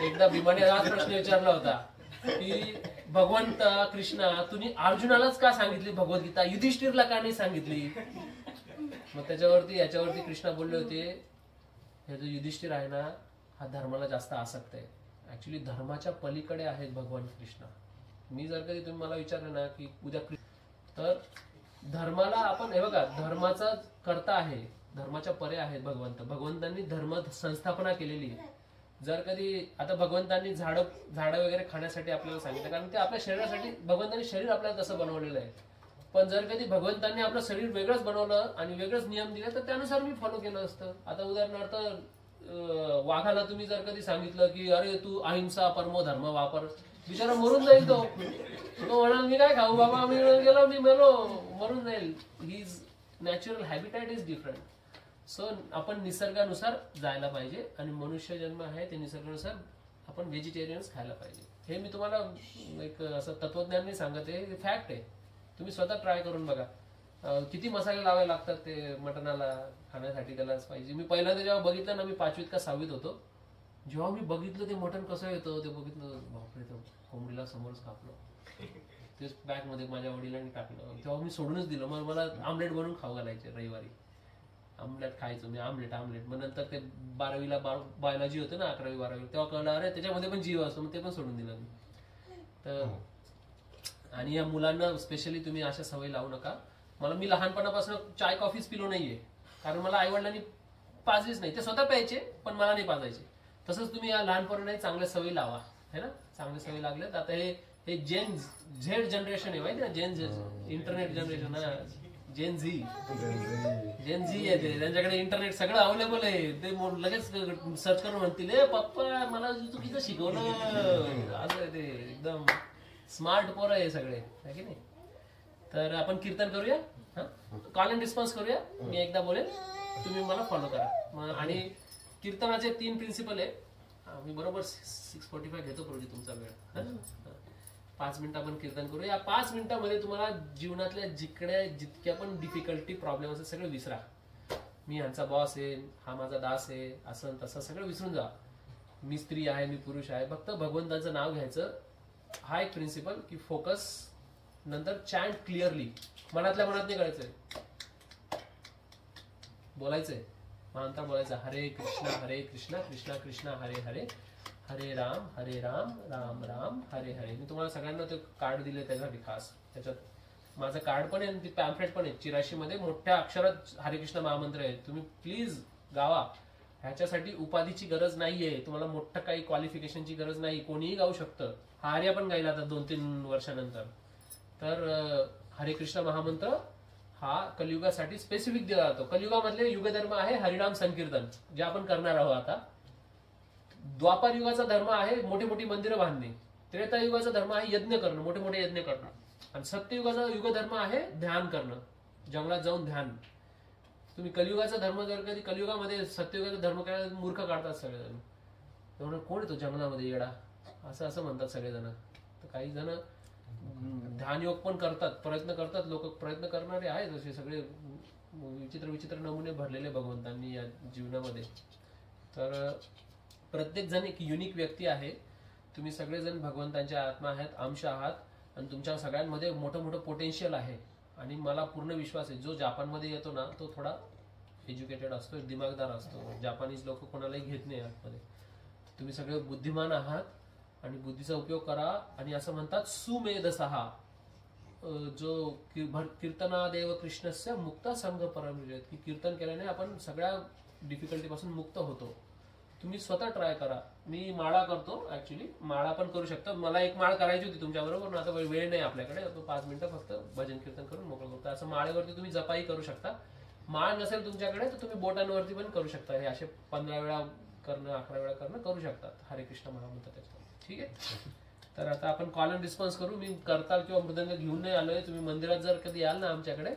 A: एकदा भीमाने हाच प्रश्न विचारला होता की भगवंत कृष्णा तुम्ही अर्जुनालाच का सांगितली भगवद्गीता, युधिष्ठिरला का नाही सांगितली? मग त्याच्यावरती याच्यावरती कृष्णा बोलले होते, हे जो युधिष्ठिर आहे ना हा धर्माला जास्त आसक्त आहे. ऍक्च्युली धर्माच्या पलीकडे आहेत भगवान कृष्णा. मी जर कधी तुम्ही मला विचारलं ना की उद्या तर धर्माला आपण हे बघा धर्माचा कर्ता आहे, धर्माच्या परे आहेत भगवंत. भगवंतांनी धर्म संस्थापना केलेली आहे. जर कधी आता भगवंतांनी झाडं वगैरे खाण्यासाठी आपल्याला सांगितलं, कारण ते आपल्या शरीरासाठी भगवंतांनी शरीर आपल्याला तसं बनवलेलं आहे. पण जर कधी भगवंतांनी आपलं शरीर वेगळंच बनवलं आणि वेगळंच नियम दिले तर त्यानुसार मी फॉलो केलं असतं. आता उदाहरणार्थ वाघाला तुम्ही जर कधी सांगितलं की अरे तू अहिंसा परमो धर्म वापर, बिचारा मरून जाईल. तो म्हणाल मी काय खाऊ बाबा, मी गेलो मी मेलो, मरून जाईल. His natural habitat is different. So आपण निसर्गानुसार जायला पाहिजे आणि मनुष्य जन्म आहे ते निसर्गानुसार आपण व्हेजिटेरियन्स खायला पाहिजे. हे मी तुम्हाला एक असं तत्वज्ञान नाही सांगत आहे, फॅक्ट आहे. तुम्ही स्वतः ट्राय करून बघा. किती मसाले लावावे लागतात ते मटणाला खाण्यासाठी, त्यालाच पाहिजे. मी पहिल्यांदा जेव्हा बघितलं ना, मी 5वीत का 6वीत होतो, जेव्हा मी बघितलं ते मटण कसं येतं ते बघितलं, बापरे, तर कोंबडीला समोरच कापलं, तेच बॅग मध्ये माझ्या वडिलांनी टाकलं. तेव्हा मी सोडूनच दिलं. मग मला आमलेट बनवून खाऊ घालायचे रविवारी. आमलेट खायचो मी, आमलेट. मग नंतर ते 12वीला बायोलॉजी होतं ना, 11वी 12वी, तेव्हा कळलं अरे त्याच्यामध्ये पण जीव असतो, मग ते पण सोडून दिलं मी. तर आणि या मुलांना स्पेशली तुम्ही अशा सवय लावू नका. मी लहानपणापासून चाय कॉफीच पिलो नाहीये, कारण मला आई वडिलांनी पाजलीच नाही. ते स्वतः प्यायचे पण मला नाही पाजायचे. तसंच तुम्ही या लहानपणी चांगल्या सवयी लावा, है ना. चांगल्या सवयी लागल्यात. आता हे जेन झेड जनरेशन आहे माहिती ना, इंटरनेट जनरेशन, जेन झी आहे ते. त्यांच्याकडे इंटरनेट सगळं अवेलेबल आहे. ते लगेच सर्च करून म्हणतील ए पप्पा मला चुकीचं शिकवलं, असं ते एकदम स्मार्ट पोरं आहे सगळे, है की नाही. तर आपण कीर्तन करूया, कॉल अँड रिस्पॉन्स करूया. मी एकदा बोलेन, तुम्ही मला फॉलो करा. आणि कीर्तनाचे 3 प्रिन्सिपल आहे. मी बरोबर 6:45 घेतो पूर्वी तुमचा वेळ. 5 मिनिटं आपण कीर्तन करू. या 5 मिनिटांमध्ये तुम्हाला जीवनातल्या जितक्या पण डिफिकल्टी प्रॉब्लेम असेल सगळं विसरा. मी ह्यांचा बॉस आहे, हा माझा दास आहे, असं तसं सगळं विसरून जा. मी स्त्री आहे, मी पुरुष आहे, फक्त भगवंताचं नाव घ्यायचं. हा एक प्रिन्सिपल की फोकस. नंतर चॅन्ट क्लिअरली, मनातल्या मनात नाही करायचंय, बोलायचंय, महांतर बोलायचं. हरे कृष्णा कृष्णा कृष्णा हरे हरे, हरे राम राम राम हरे हरे. मी तुम्हाला सगळ्यांना ते कार्ड दिले त्यासाठी खास. त्याच्यात माझं कार्ड पण आहे आणि ती पॅम्पलेट पण आहे. 84 मध्ये मोठ्या अक्षरात हरे कृष्ण महामंत्र आहे. तुम्ही प्लीज गावा. ह्याच्यासाठी उपाधीची गरज नाहीये, तुम्हाला मोठं काही क्वालिफिकेशनची गरज नाही. कोणीही गाऊ शकतं. हा आर्या पण गायला आता 2-3 वर्षानंतर. तर हरे कृष्ण महामंत्र हा कलियुगासाठी स्पेसिफिक दिला जातो. कलियुगामधले युगधर्म आहे हरिनाम संकीर्तन, जे आपण करणार आहोत आता. द्वापार युगाचा धर्म आहे मोठी मोठी मंदिरं बांधणे. त्रेतायुगाचा धर्म आहे यज्ञ करणं, मोठे मोठे यज्ञ करणं. आणि सत्ययुगाचा युगधर्म आहे ध्यान करणं, जंगलात जाऊन ध्यान. तुम्ही कलियुगाचा धर्म जर कधी कलियुगामध्ये सत्ययुगाचा धर्म करायला मूर्ख काढतात सगळेजण. एवढं कोण येतो जंगलामध्ये येडा, असं म्हणतात सगळेजण. तर काही जण ध्यान योग पण करतात, प्रयत्न करतात. लोक प्रयत्न करणारे आहेत असे सगळे विचित्र नमुने भरलेले भगवंतांनी या जीवनामध्ये. तर प्रत्येक जण एक युनिक व्यक्ती आहे. तुम्ही सगळेजण भगवंतांचे आत्मा आहात, अंश आहात. आणि तुमच्या सगळ्यांमध्ये मोठं पोटेन्शियल आहे. आणि मला पूर्ण विश्वास आहे जो जापानमध्ये येतो ना तो थोडा एज्युकेटेड असतो, दिमागदार असतो. जापानीज लोक कोणालाही घेत नाही आतमध्ये. तुम्ही सगळे बुद्धिमान आहात आणि बुद्धीचा उपयोग करा. आणि असं म्हणतात सुमेधसहा, जो कीर्तनादेव कृष्णस्य मुक्त संघ परमिळेत, की कीर्तन केल्याने आपण सगळ्या डिफिकल्टीपासून मुक्त होतो. तुम्ही स्वतः ट्राय करा. मी माळा करतो, ऍक्च्युली माळा पण करू शकता. मला एक माळ करायची होती तुमच्या बरोबर, आता वेळ नाही आपल्याकडे. तो 5 मिनिटं फक्त भजन कीर्तन करून मोकळं करतो. असं माळेवरती तुम्ही जपाई करू शकता. माळ नसेल तुमच्याकडे तर तुम्ही बोटांवरती पण करू शकता. हे असे 15 वेळा करणं, 11 वेळा करणं करू शकतात. हरे कृष्ण महामंत्र त्याच्यावर. ठीक आहे. तर आता आपण कॉल अँड रिस्पॉन्स करू. मी करताल किंवा मृदंग घेऊन नाही आलोय. तुम्ही मंदिरात जर कधी याल ना आमच्याकडे,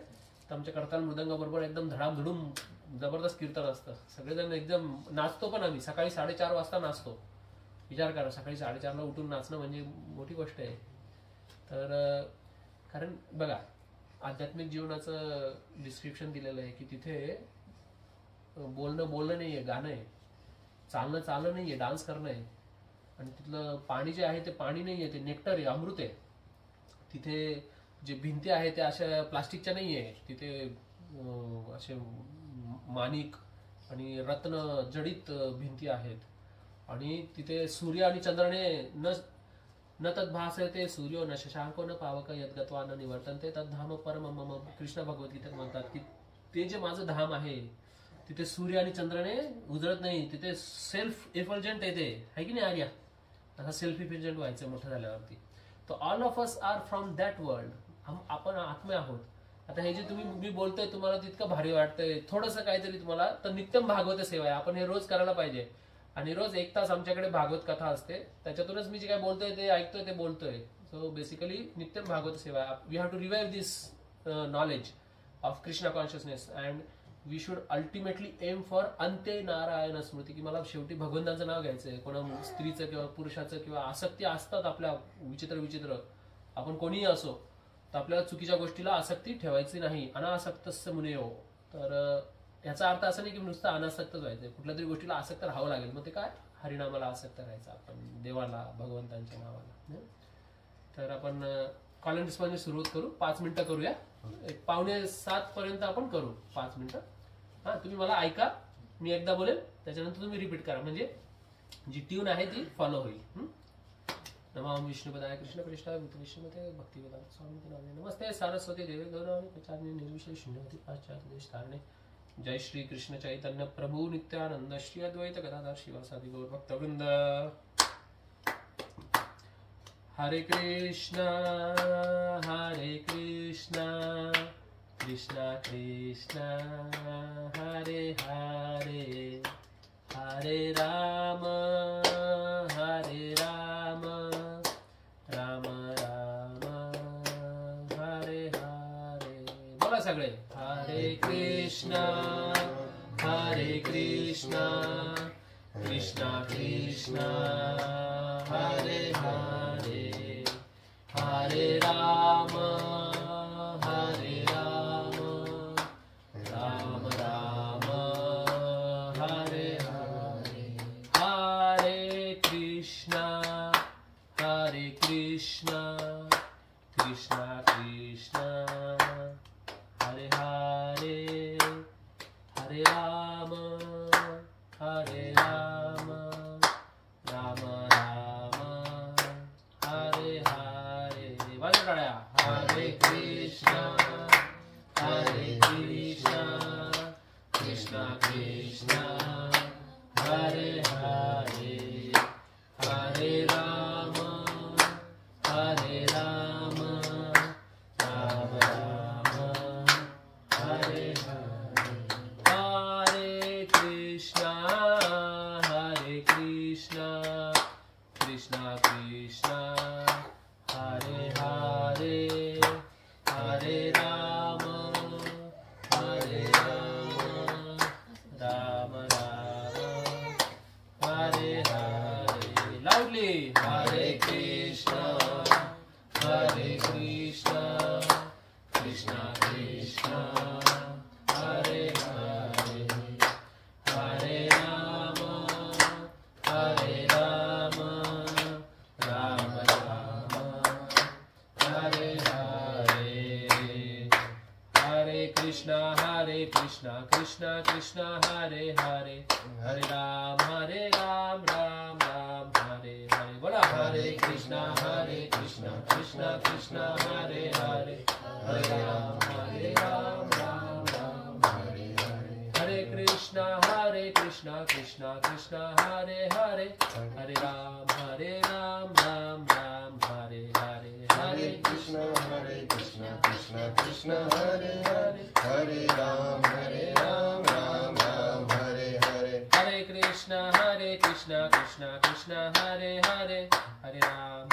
A: तर आमच्या करताल मृदंग बरोबर एकदम धडामधडूम जबरदस्त कीर्तन असतं. सगळेजण एकदम नाचतो पण. आम्ही सकाळी 4:30 वाजता नाचतो. विचार करा, सकाळी 4:30 ला उठून नाचणं म्हणजे मोठी गोष्ट आहे. तर कारण बघा, आध्यात्मिक जीवनाचं डिस्क्रिप्शन दिलेलं आहे की तिथे बोलणं नाहीये, गाणं आहे. चालणं नाहीये, डान्स करणं आहे. आणि तिथलं पाणी जे आहे ते पाणी नाही आहे, ते नेक्टर आहे, अमृत आहे. तिथे जे भिंती आहे त्या अशा प्लास्टिकच्या नाही आहे, तिथे असे माणिक आणि रत्न जडित भिंती आहेत. आणि तिथे सूर्य आणि चंद्राने न तद्भासते सूर्यो न शशांको न पावक यद्गत्वा न निवर्तन्ते तद्धाम परम मम. कृष्ण भगवद्गीतेत म्हणतात की ते जे माझं धाम आहे तिथे सूर्य आणि चंद्राने उजळत नाही, तिथे सेल्फ इफल्जंट येते, आहे की नाही आर्या? आता सेल्फ इफल्जंट व्हायचं मोठं झाल्यावरती. तर all of us are from that world. आपण आत्मे आहोत. आता हे जे मी बोलतोय तुम्हाला तितकं भारी वाटतंय, थोडंसं काहीतरी तुम्हाला, तर नित्यम भागवत सेवा आहे, आपण हे रोज करायला पाहिजे. आणि रोज 1 तास आमच्याकडे भागवत कथा असते, त्याच्यातूनच मी जे काय बोलतोय ते ऐकतोय ते बोलतोय. सो बेसिकली नित्यम भागवत सेवा. We have to revive this knowledge of Krishna consciousness and we should ultimately aim for अंते नारायण स्मृती, की मला शेवटी भगवंताचं नाव घ्यायचंय. कोणा स्त्रीचं किंवा पुरुषाचं किंवा आसक्ती असतात आपल्या विचित्र, आपण कोणीही असो, तर आपल्याला चुकीच्या गोष्टीला आसक्ती ठेवायची नाही. अनासक्तस्य मुनेयो. तर याचा अर्थ असा नाही की नुसतं अनासक्तच व्हायचंय, कुठल्या तरी गोष्टीला आसक्त राहावं लागेल. मग ते काय, हरिनामाला आसक्त राहायचं आपण, देवाला, भगवंतांच्या नावाला. तर आपण कॉल अँड रिस्पॉन्सची सुरुवात करू. 5 मिनिटं करूया, 6:45 पर्यंत आपण करू. 5 मिनिटं. हा, तुम्ही मला ऐका, मी एकदा बोलेल, त्याच्यानंतर तुम्ही रिपीट करा, म्हणजे जी ट्यून आहे ती फॉलो होईल. नमामि विष्णुपदाय कृष्ण प्रेष्ठाय विष्णुमते भक्तिवेदांत स्वामी नामे. नमस्ते सारस्वती देवी गौरवाणी प्रचारिणे निर्विशेष शून्यवती पाश्चात्य देश धारणे. जय श्री कृष्ण चैतन्य प्रभु नित्यानंद श्री अद्वैत गदाधर शिवासादि गौर भक्तवृंद. हरे कृष्णा कृष्णा कृष्णा हरे हरे, हरे राम राम राम हरे हरे. बोला सगळे. हरे कृष्णा कृष्णा कृष्णा हरे हरे, हरे राम राम राम हरे हरे. हरे कृष्णा कृष्णा कृष्णा हरे हरे, हरे राम राम राम हरे हरे. वाजव टाळ्या. हरे कृष्णा कृष्णा कृष्णा हरे हरे, हरे राम राम राम हरे हरे. हरे कृष्णा कृष्णा कृष्णा हरे हरे, हरे राम राम राम हरे हरे. लाऊडली. हरे कृष्णा कृष्णा कृष्णा हरे हरे, हरे राम राम राम हरे हरे. हरे कृष्णा कृष्णा कृष्णा हरे हरे, हरे राम राम राम हरे हरे. बोला. हरे कृष्णा कृष्णा कृष्णा हरे हरे, हरे राम राम राम हरे हरे. हरे कृष्णा कृष्णा कृष्णा हरे हरे, हरे राम राम राम हरे हरे. हरे
B: कृष्णा कृष्णा हरे हरे, हरे राम राम राम हरे हरे.
A: हरे कृष्णा कृष्णा कृष्णा हरे हरे, हरे राम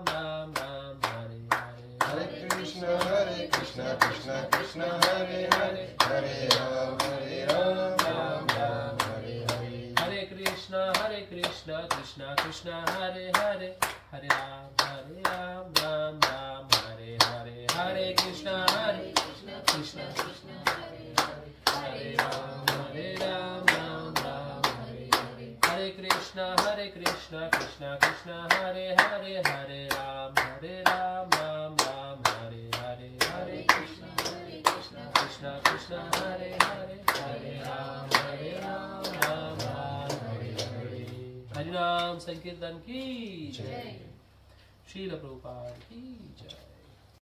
A: राम राम हरे हरे.
B: हरे कृष्णा कृष्णा कृष्णा हरे हरे, हरे राम राम राम हरे हरे.
A: हरे कृष्णा कृष्णा कृष्णा हरे हरे, हरे राम राम राम हरे हरे. हरे कृष्णा कृष्णा हरे राम राम राम हरे हरे. हरे कृष्णा कृष्णा कृष्णा कृष्णा हरे हरे हरे राम राम राम हरे हरे हरे कृष्णा कृष्णा कृष्णा हरे हरे हरे राम राम राम हरे हरे। हरिनाम संकीर्तन की जय। श्रील प्रभुपाद की जय।